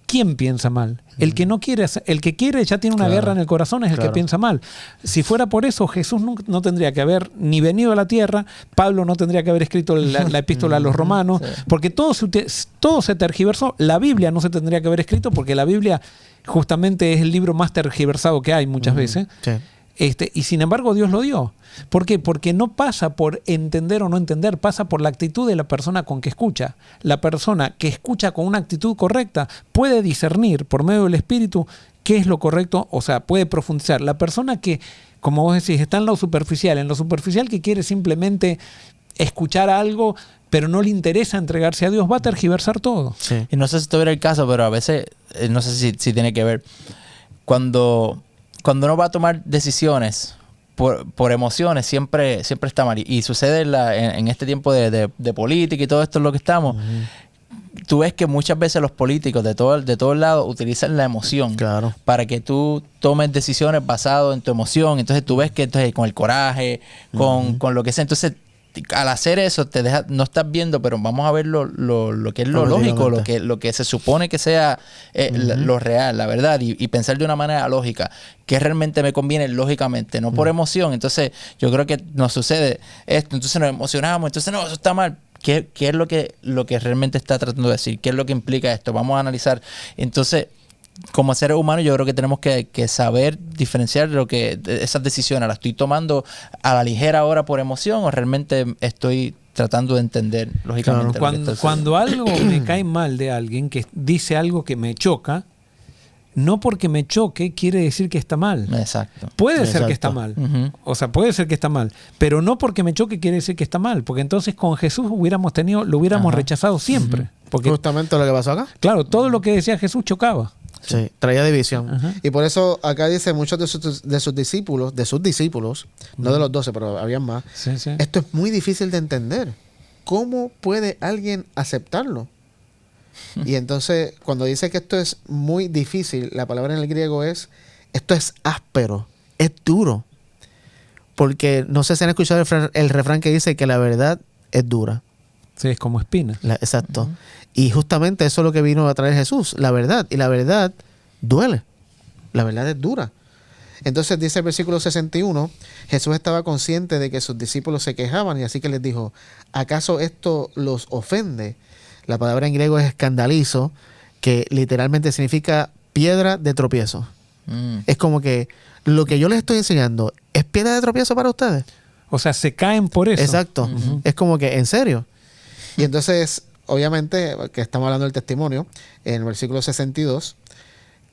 ¿Quién piensa mal? El que no quiere, el que quiere ya tiene una guerra en el corazón, es el que piensa mal. Si fuera por eso, Jesús no tendría que haber ni venido a la tierra, Pablo no tendría que haber escrito la epístola a los romanos, porque todo se tergiversó. La Biblia no se tendría que haber escrito, porque la Biblia justamente es el libro más tergiversado que hay muchas veces. Y sin embargo Dios lo dio. ¿Por qué? Porque no pasa por entender o no entender, pasa por la actitud de la persona con que escucha. La persona que escucha con una actitud correcta puede discernir por medio del Espíritu qué es lo correcto, o sea, puede profundizar. La persona que, como vos decís, está en lo superficial que quiere simplemente escuchar algo, pero no le interesa entregarse a Dios, va a tergiversar todo. Sí. Y no sé si esto era el caso, pero a veces, no sé si tiene que ver, cuando uno va a tomar decisiones por emociones, siempre está mal. Y sucede en este tiempo de política y todo esto es lo que estamos. Tú ves que muchas veces los políticos de todos lados utilizan la emoción para que tú tomes decisiones basadas en tu emoción. Entonces tú ves que con el coraje, con lo que sea, entonces al hacer eso no estás viendo, pero vamos a ver lo que es lo lógico, lo que se supone que sea lo real, la verdad, y pensar de una manera lógica, que realmente me conviene lógicamente, no por emoción. Entonces yo creo que nos sucede esto, entonces nos emocionamos, entonces no, eso está mal. ¿Qué es lo que realmente está tratando de decir? ¿Qué es lo que implica esto? Vamos a analizar. Entonces, como seres humanos, yo creo que tenemos que saber diferenciar esas decisiones. ¿Las estoy tomando a la ligera ahora por emoción o realmente estoy tratando de entender lógicamente? Cuando algo me cae mal de alguien que dice algo que me choca, no porque me choque quiere decir que está mal. Exacto. Puede ser que está mal. O sea, puede ser que está mal. Pero no porque me choque quiere decir que está mal. Porque entonces con Jesús lo hubiéramos rechazado siempre. Porque, justamente lo que pasó acá. Claro, todo lo que decía Jesús chocaba. Sí, traía división. Y por eso acá dice muchos de sus discípulos, no de los 12, pero habían más. Sí. Esto es muy difícil de entender. ¿Cómo puede alguien aceptarlo? Y entonces, cuando dice que esto es muy difícil, la palabra en el griego esto es áspero, es duro. Porque no sé si han escuchado el refrán que dice que la verdad es dura. Sí, es como espina. Exacto. Y justamente eso es lo que vino a traer Jesús, la verdad. Y la verdad duele. La verdad es dura. Entonces dice el versículo 61, Jesús estaba consciente de que sus discípulos se quejaban y así que les dijo, ¿acaso esto los ofende? La palabra en griego es escandalizo, que literalmente significa piedra de tropiezo. Es como que lo que yo les estoy enseñando es piedra de tropiezo para ustedes. O sea, se caen por eso. Exacto. Es como que, ¿en serio? Y entonces, obviamente, que estamos hablando del testimonio, en el versículo 62,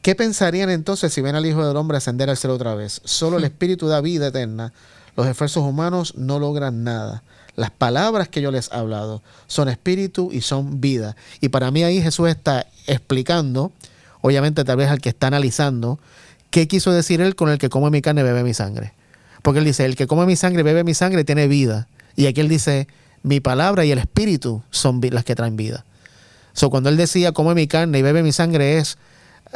¿qué pensarían entonces si ven al Hijo del Hombre ascender al cielo otra vez? Solo el Espíritu da vida eterna. Los esfuerzos humanos no logran nada. Las palabras que yo les he hablado son espíritu y son vida. Y para mí ahí Jesús está explicando, obviamente tal vez al que está analizando, qué quiso decir él con el que come mi carne bebe mi sangre. Porque él dice, el que come mi sangre bebe mi sangre tiene vida. Y aquí él dice, mi palabra y el espíritu son las que traen vida. Cuando él decía, come mi carne y bebe mi sangre es,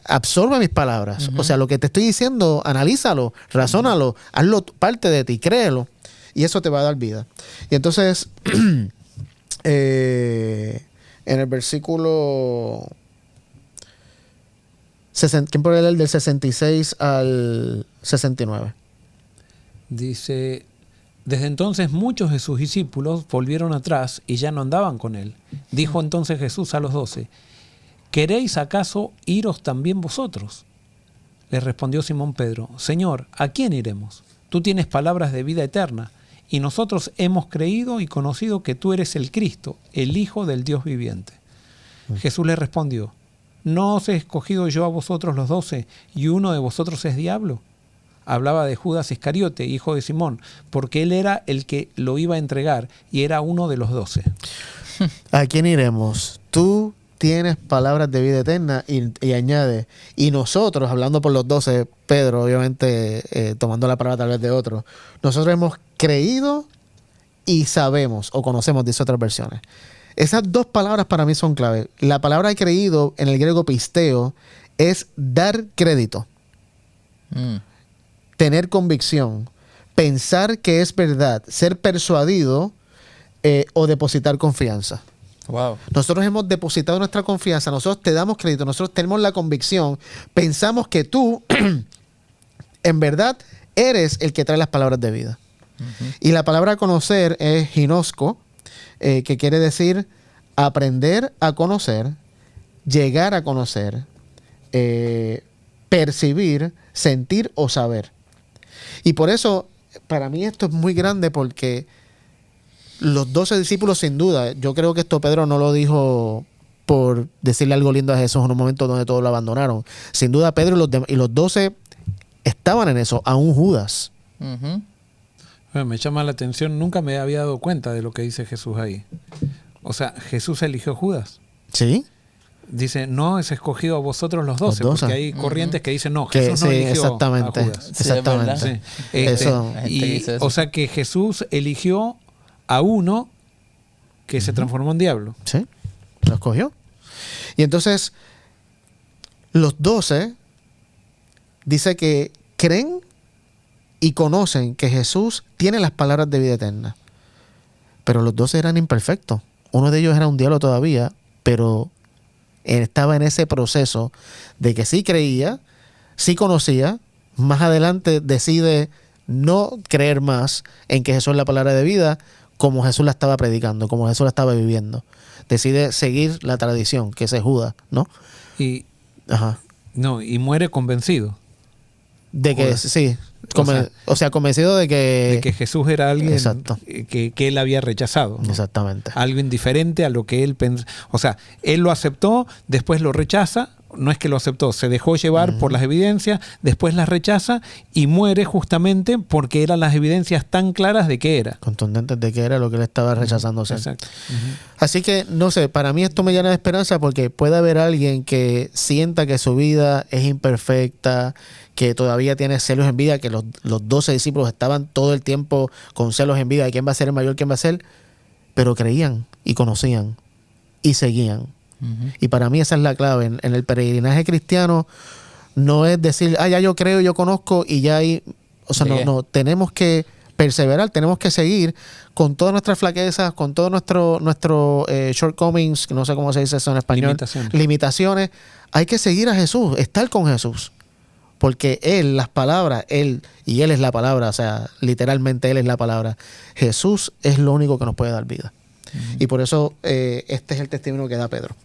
absorbe mis palabras. O sea, lo que te estoy diciendo, analízalo, razónalo, hazlo parte de ti, créelo. Y eso te va a dar vida. Y entonces, en el versículo... ¿Quién puede leer del 66 al 69? Dice, desde entonces muchos de sus discípulos volvieron atrás y ya no andaban con él. Dijo entonces Jesús a los 12, ¿queréis acaso iros también vosotros? Le respondió Simón Pedro, Señor, ¿a quién iremos? Tú tienes palabras de vida eterna. Y nosotros hemos creído y conocido que tú eres el Cristo, el Hijo del Dios viviente. Jesús le respondió, ¿no os he escogido yo a vosotros los 12 y uno de vosotros es diablo? Hablaba de Judas Iscariote, hijo de Simón, porque él era el que lo iba a entregar y era uno de los 12. ¿A quién iremos? Tú tienes palabras de vida eterna y añade, y nosotros, hablando por los 12, Pedro, obviamente tomando la palabra tal vez de otros, nosotros hemos creído y sabemos o conocemos, dice otras versiones. Esas dos palabras para mí son clave. La palabra creído en el griego pisteo es dar crédito, tener convicción, pensar que es verdad, ser persuadido o depositar confianza. Wow. Nosotros hemos depositado nuestra confianza, nosotros te damos crédito, nosotros tenemos la convicción, pensamos que tú en verdad eres el que trae las palabras de vida. Y la palabra conocer es ginosco, que quiere decir aprender a conocer, llegar a conocer, percibir, sentir o saber. Y por eso, para mí esto es muy grande porque los 12 discípulos, sin duda, yo creo que esto Pedro no lo dijo por decirle algo lindo a Jesús en un momento donde todos lo abandonaron. Sin duda, Pedro y los 12 estaban en eso, aún Judas. Ujú. Bueno, me llama la atención, nunca me había dado cuenta de lo que dice Jesús ahí. O sea, Jesús eligió a Judas. ¿Sí? Dice, no es escogido a vosotros los 12, Los 12. porque hay corrientes que dicen, no, Que Jesús no sí, eligió exactamente. a Judas. Sí, Exactamente. es verdad. Sí. Eso. Hay gente que dice eso. O sea que Jesús eligió a uno que se transformó en diablo. Sí, lo escogió. Y entonces, los 12 dice que creen y conocen que Jesús tiene las palabras de vida eterna. Pero los 12 eran imperfectos. Uno de ellos era un diablo todavía, pero estaba en ese proceso de que sí creía, sí conocía. Más adelante decide no creer más en que Jesús es la palabra de vida, como Jesús la estaba predicando, como Jesús la estaba viviendo. Decide seguir la tradición, que ese es Judas, ¿no? Y, Ajá. no, y muere convencido De que Judas. sí, O sea, convencido de de que Jesús era alguien Exacto. que él había rechazado, ¿no? Exactamente. Algo indiferente a lo que él pensó. O sea, él lo aceptó, después lo rechaza. No es que lo aceptó, se dejó llevar por las evidencias, después las rechaza y muere justamente porque eran las evidencias tan claras de que era. Contundentes de que era lo que él estaba rechazando ser. Exacto. Así que, no sé, para mí esto me llena de esperanza porque puede haber alguien que sienta que su vida es imperfecta, que todavía tiene celos en vida, que los 12 discípulos estaban todo el tiempo con celos en vida de quién va a ser el mayor, quién va a ser, pero creían y conocían y seguían. Ujú. Y para mí esa es la clave. En el peregrinaje cristiano no es decir, ya yo creo, yo conozco y ya hay... O sea, no, tenemos que perseverar, tenemos que seguir con todas nuestras flaquezas, con todos nuestros shortcomings, no sé cómo se dice eso en español, limitaciones. Hay que seguir a Jesús, estar con Jesús. Porque Él, las palabras, Él, y Él es la palabra, o sea, literalmente Él es la palabra. Jesús es lo único que nos puede dar vida. Y por eso este es el testimonio que da Pedro.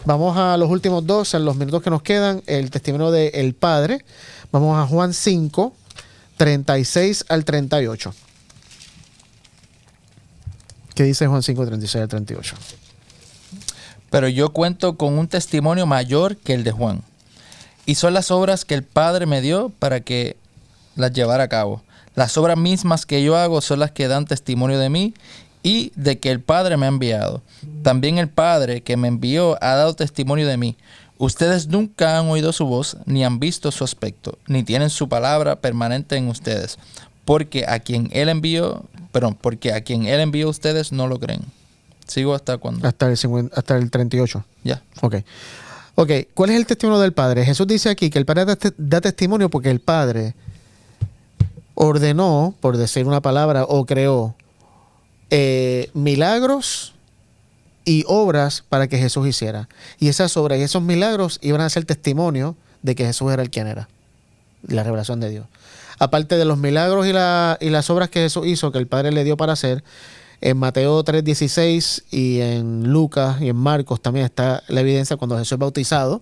Vamos a los últimos dos, en los minutos que nos quedan, el testimonio del Padre. Vamos a Juan 5, 36 al 38. ¿Qué dice Juan 5, 36 al 38? Pero yo cuento con un testimonio mayor que el de Juan. Y son las obras que el Padre me dio para que las llevara a cabo. Las obras mismas que yo hago son las que dan testimonio de mí y de que el Padre me ha enviado. También el Padre que me envió ha dado testimonio de mí. Ustedes nunca han oído su voz, ni han visto su aspecto, ni tienen su palabra permanente en ustedes, porque a quien Él envió ustedes no lo creen. ¿Sigo hasta cuándo? Hasta el 38. Ya. Ok. ¿Cuál es el testimonio del Padre? Jesús dice aquí que el Padre da testimonio porque el Padre ordenó, por decir una palabra, o creó milagros y obras para que Jesús hiciera. Y esas obras y esos milagros iban a ser testimonio de que Jesús era el quien era. La revelación de Dios. Aparte de los milagros y las obras que Jesús hizo, que el Padre le dio para hacer, en Mateo 3:16 y en Lucas y en Marcos también está la evidencia cuando Jesús es bautizado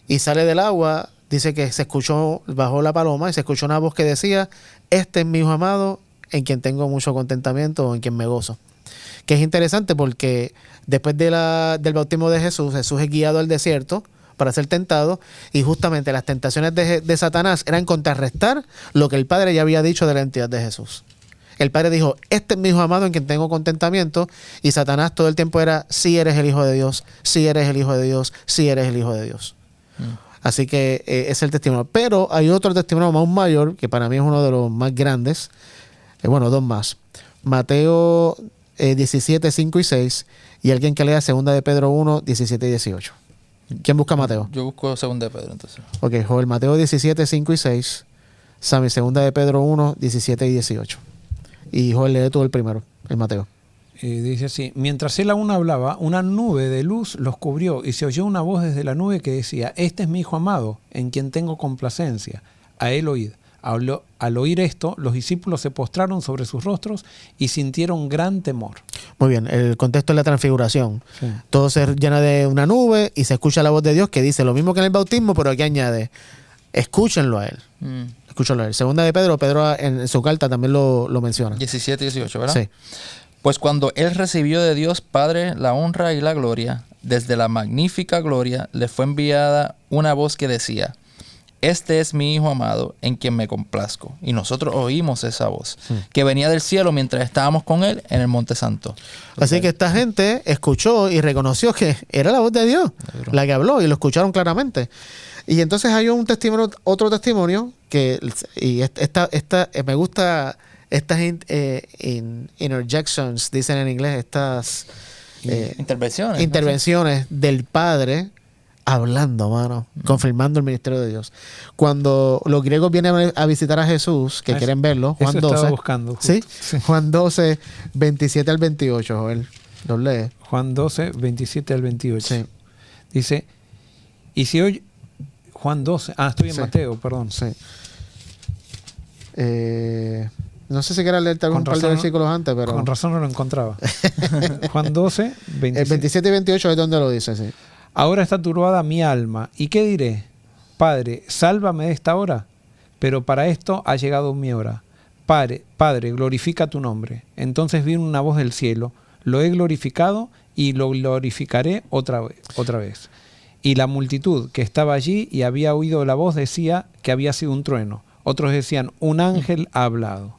y sale del agua, dice que se escuchó, bajó la paloma y se escuchó una voz que decía, este es mi hijo amado en quien tengo mucho contentamiento o en quien me gozo. Que es interesante porque después del bautismo de Jesús, Jesús es guiado al desierto para ser tentado y justamente las tentaciones de Satanás eran contrarrestar lo que el Padre ya había dicho de la identidad de Jesús. El Padre dijo, este es mi hijo amado en quien tengo contentamiento, y Satanás todo el tiempo era, sí eres el Hijo de Dios, sí eres el Hijo de Dios, sí eres el Hijo de Dios. Así que es el testimonio. Pero hay otro testimonio aún mayor, que para mí es uno de los más grandes. Dos más. Mateo 17, 5 y 6, y alguien que lea 2 de Pedro 1, 17 y 18. ¿Quién busca Mateo? Yo busco 2 de Pedro, entonces. Ok, Joel, Mateo 17, 5 y 6. Sammy, 2 de Pedro 1, 17 y 18. Y Joel, lee tú el primero, el Mateo. Dice así, mientras él aún hablaba, una nube de luz los cubrió y se oyó una voz desde la nube que decía, este es mi hijo amado, en quien tengo complacencia, a él oíd. Al oír esto, los discípulos se postraron sobre sus rostros y sintieron gran temor. Muy bien, el contexto es la transfiguración. Sí. Todo se llena de una nube y se escucha la voz de Dios que dice lo mismo que en el bautismo, pero aquí añade, escúchenlo a él. Escúchalo a él. Segunda de Pedro, Pedro en su carta también lo menciona. 17 y 18, ¿verdad? Sí. Pues cuando él recibió de Dios Padre la honra y la gloria, desde la magnífica gloria le fue enviada una voz que decía: este es mi Hijo amado, en quien me complazco. Y nosotros oímos esa voz, que venía del cielo mientras estábamos con él en el Monte Santo. Así que esta gente escuchó y reconoció que era la voz de Dios la que habló, y lo escucharon claramente. Y entonces hay un testimonio, otro testimonio, que y me gusta estas interjections, dicen en inglés, estas intervenciones del Padre hablando, mano, confirmando el ministerio de Dios. Cuando los griegos vienen a visitar a Jesús, que quieren verlo, Juan 12. Buscando, ¿sí? Juan 12, 27 al 28, Joel. Los lee. Juan 12, 27 al 28. Sí. Dice, y si hoy... Juan 12. Estoy en Sí. Mateo, perdón. Sí. No sé si quieras leerte algún par de versículos antes, pero... Con razón no lo encontraba. Juan 12, 27. El 27 y 28 es donde lo dice, sí. Ahora está turbada mi alma. ¿Y qué diré? Padre, sálvame de esta hora. Pero para esto ha llegado mi hora. Padre, glorifica tu nombre. Entonces vino una voz del cielo. Lo he glorificado y lo glorificaré otra vez. Y la multitud que estaba allí y había oído la voz decía que había sido un trueno. Otros decían, un ángel ha hablado.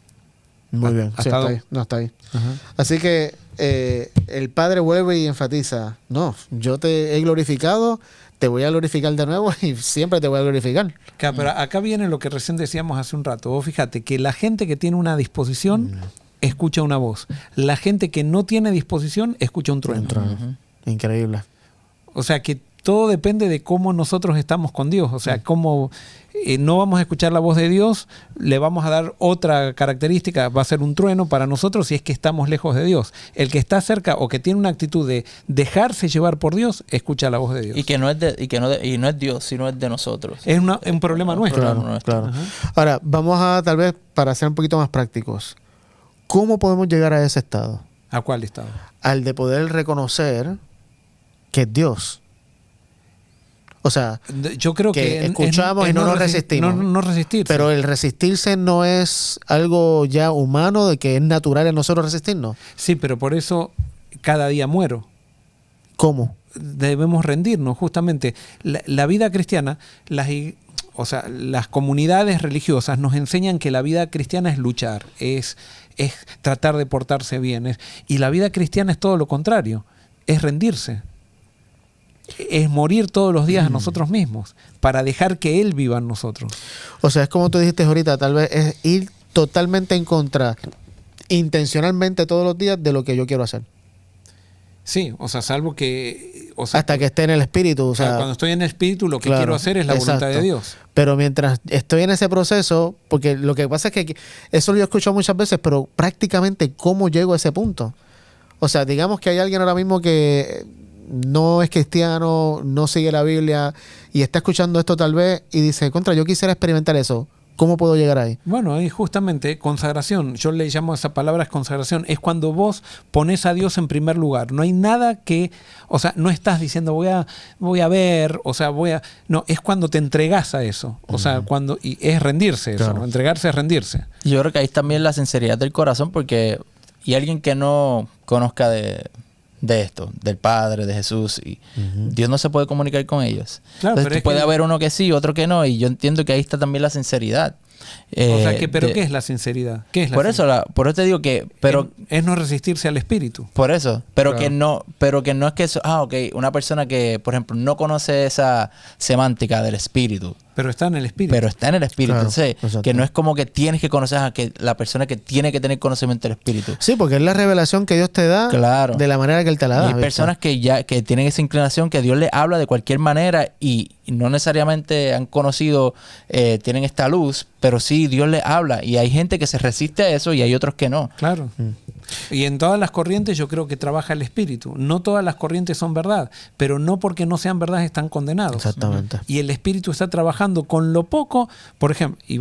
Muy bien. Sí, está ahí. No, está ahí. Ajá. Así que el Padre vuelve y enfatiza, no, yo te he glorificado, te voy a glorificar de nuevo y siempre te voy a glorificar. Pero acá viene lo que recién decíamos hace un rato. Vos fíjate que la gente que tiene una disposición escucha una voz. La gente que no tiene disposición escucha un trueno. Increíble. O sea que todo depende de cómo nosotros estamos con Dios. O sea, cómo no vamos a escuchar la voz de Dios, le vamos a dar otra característica, va a ser un trueno para nosotros si es que estamos lejos de Dios. El que está cerca o que tiene una actitud de dejarse llevar por Dios, escucha la voz de Dios. Y que no es Dios, sino es de nosotros. Es un problema nuestro. Claro. Ahora, vamos a, tal vez, para ser un poquito más prácticos, ¿cómo podemos llegar a ese estado? ¿A cuál estado? Al de poder reconocer que es Dios. O sea, yo creo que escuchamos y no nos resistimos. No resistirse. Pero el resistirse no es algo ya humano, de que es natural en nosotros resistirnos. Sí, pero por eso cada día muero. ¿Cómo? Debemos rendirnos, justamente. La vida cristiana, las comunidades religiosas nos enseñan que la vida cristiana es luchar, es tratar de portarse bien. Y la vida cristiana es todo lo contrario, es rendirse. Es morir todos los días a nosotros mismos para dejar que Él viva en nosotros. O sea, es como tú dijiste ahorita, tal vez es ir totalmente en contra, intencionalmente todos los días, de lo que yo quiero hacer. Sí, o sea, salvo que... hasta que esté en el espíritu. O sea, cuando estoy en el espíritu, lo que quiero hacer es la voluntad de Dios. Pero mientras estoy en ese proceso, porque lo que pasa es que eso lo he escuchado muchas veces, pero prácticamente ¿cómo llego a ese punto? O sea, digamos que hay alguien ahora mismo que no es cristiano, no sigue la Biblia y está escuchando esto tal vez y dice, yo quisiera experimentar eso. ¿Cómo puedo llegar ahí? Bueno, ahí justamente consagración. Yo le llamo a esa palabra consagración. Es cuando vos pones a Dios en primer lugar. No hay nada que... O sea, no estás diciendo voy a ver, o sea, No, es cuando te entregas a eso. O sea, y es rendirse eso. Claro. Entregarse es rendirse. Yo creo que ahí es también la sinceridad del corazón, porque y alguien que no conozca de esto, del Padre, de Jesús, y Dios no se puede comunicar con ellos. Claro, entonces puede haber uno que sí, otro que no, y yo entiendo que ahí está también la sinceridad. O sea, ¿qué es la sinceridad? ¿Qué es la sinceridad? Por eso te digo que... es no resistirse al espíritu. Por eso, pero claro. que no es que eso... una persona que, por ejemplo, no conoce esa semántica del espíritu. Pero está en el espíritu. Claro, entonces, exacto. que no es como que tienes que conocer a la persona que tiene que tener conocimiento del espíritu. Sí, porque es la revelación que Dios te da, claro, de la manera que Él te la da. Y hay personas que tienen esa inclinación, que Dios les habla de cualquier manera y no necesariamente han conocido, tienen esta luz, pero sí Dios les habla. Y hay gente que se resiste a eso y hay otros que no. Claro. Y en todas las corrientes yo creo que trabaja el espíritu. No todas las corrientes son verdad, pero no porque no sean verdad están condenados. Exactamente. Y el espíritu está trabajando con lo poco, por ejemplo, y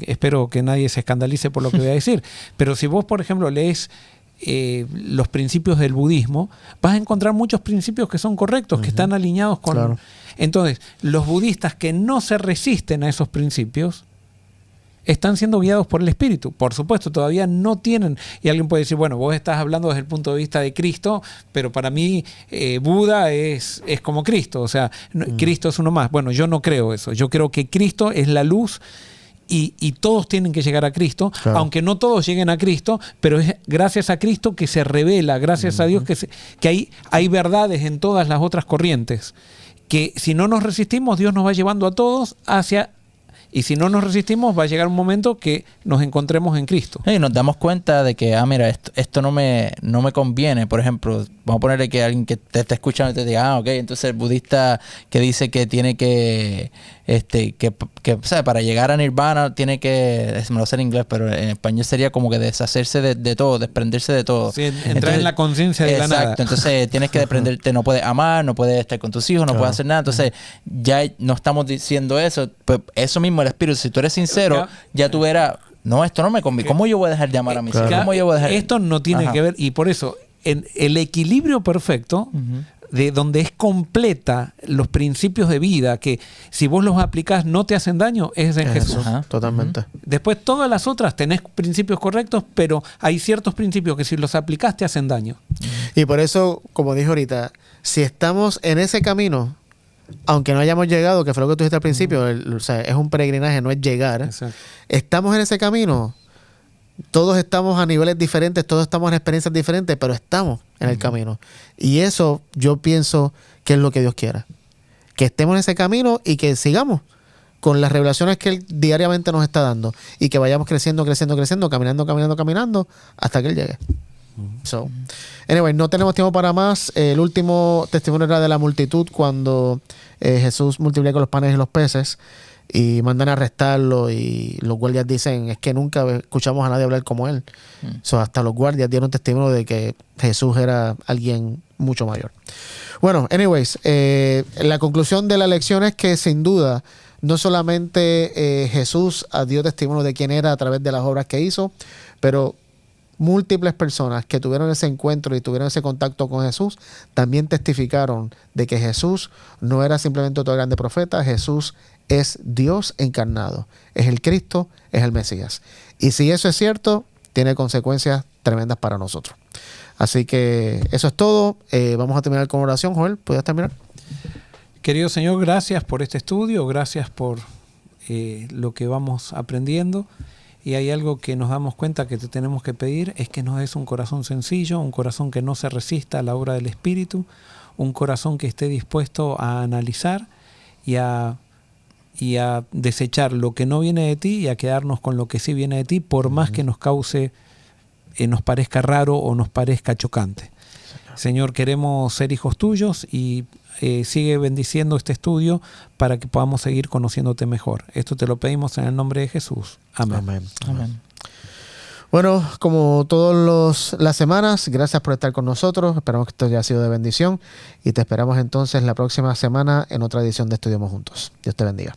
espero que nadie se escandalice por lo que voy a decir, pero si vos, por ejemplo, lees los principios del budismo, vas a encontrar muchos principios que son correctos, que están alineados con... Claro. Entonces, los budistas que no se resisten a esos principios, están siendo guiados por el Espíritu. Por supuesto, todavía no tienen, y alguien puede decir, bueno, vos estás hablando desde el punto de vista de Cristo, pero para mí Buda es como Cristo, o sea, Cristo es uno más. Bueno, yo no creo eso, yo creo que Cristo es la luz y todos tienen que llegar a Cristo, claro, aunque no todos lleguen a Cristo, pero es gracias a Cristo que se revela, gracias a Dios que hay verdades en todas las otras corrientes, que si no nos resistimos, Dios nos va llevando a todos hacia... Y si no nos resistimos, va a llegar un momento que nos encontremos en Cristo. Y nos damos cuenta de que, mira, esto no me conviene. Por ejemplo, vamos a ponerle que alguien que te está escuchando te diga, ok, entonces el budista que dice que tiene que ¿sabes? Para llegar a Nirvana tiene que, me lo sé en inglés, pero en español sería como que deshacerse de todo, desprenderse de todo. Sí, entrar en la conciencia de la nada. Exacto, entonces tienes que desprenderte, no puedes amar, no puedes estar con tus hijos, no puedes hacer nada. Entonces ya no estamos diciendo eso, pues eso mismo el espíritu, si tú eres sincero, ya tú verás, no, esto no me conviene. ¿Cómo yo voy a dejar de amar a mis hijos? ¿Cómo yo voy a dejar? Esto no tiene que ver, y por eso el equilibrio perfecto, de donde es completa los principios de vida, que si vos los aplicás no te hacen daño, es en Jesús. Totalmente. Después todas las otras tenés principios correctos, pero hay ciertos principios que si los aplicás te hacen daño. Y por eso, como dije ahorita, si estamos en ese camino, aunque no hayamos llegado, que fue lo que tú dijiste al principio, o sea, es un peregrinaje, no es llegar. Exacto. Estamos en ese camino, todos estamos a niveles diferentes, todos estamos en experiencias diferentes, pero estamos en el camino. Y eso yo pienso que es lo que Dios quiera. Que estemos en ese camino y que sigamos con las revelaciones que Él diariamente nos está dando. Y que vayamos creciendo, caminando, hasta que Él llegue. So, anyway, no tenemos tiempo para más. El último testimonio era de la multitud cuando Jesús multiplica los panes y los peces y mandan a arrestarlo y los guardias dicen, es que nunca escuchamos a nadie hablar como él. So, hasta los guardias dieron testimonio de que Jesús era alguien mucho mayor. Bueno, anyways, la conclusión de la lección es que sin duda no solamente Jesús dio testimonio de quién era a través de las obras que hizo, pero múltiples personas que tuvieron ese encuentro y tuvieron ese contacto con Jesús también testificaron de que Jesús no era simplemente otro grande profeta. Jesús es Dios encarnado, es el Cristo, es el Mesías. Y si eso es cierto, tiene consecuencias tremendas para nosotros. Así que eso es todo. Vamos a terminar con oración. Joel, ¿puedes terminar? Querido Señor, gracias por este estudio, gracias por lo que vamos aprendiendo. Y hay algo que nos damos cuenta que te tenemos que pedir, es que nos des un corazón sencillo, un corazón que no se resista a la obra del Espíritu, un corazón que esté dispuesto a analizar y a desechar lo que no viene de ti y a quedarnos con lo que sí viene de ti, por más que nos cause, nos parezca raro o nos parezca chocante. Señor, queremos ser hijos tuyos y sigue bendiciendo este estudio para que podamos seguir conociéndote mejor. Esto te lo pedimos en el nombre de Jesús. Amén. Amén. Amén. Bueno, como todas las semanas, gracias por estar con nosotros. Esperamos que esto haya sido de bendición y te esperamos entonces la próxima semana en otra edición de Estudiemos Juntos. Dios te bendiga.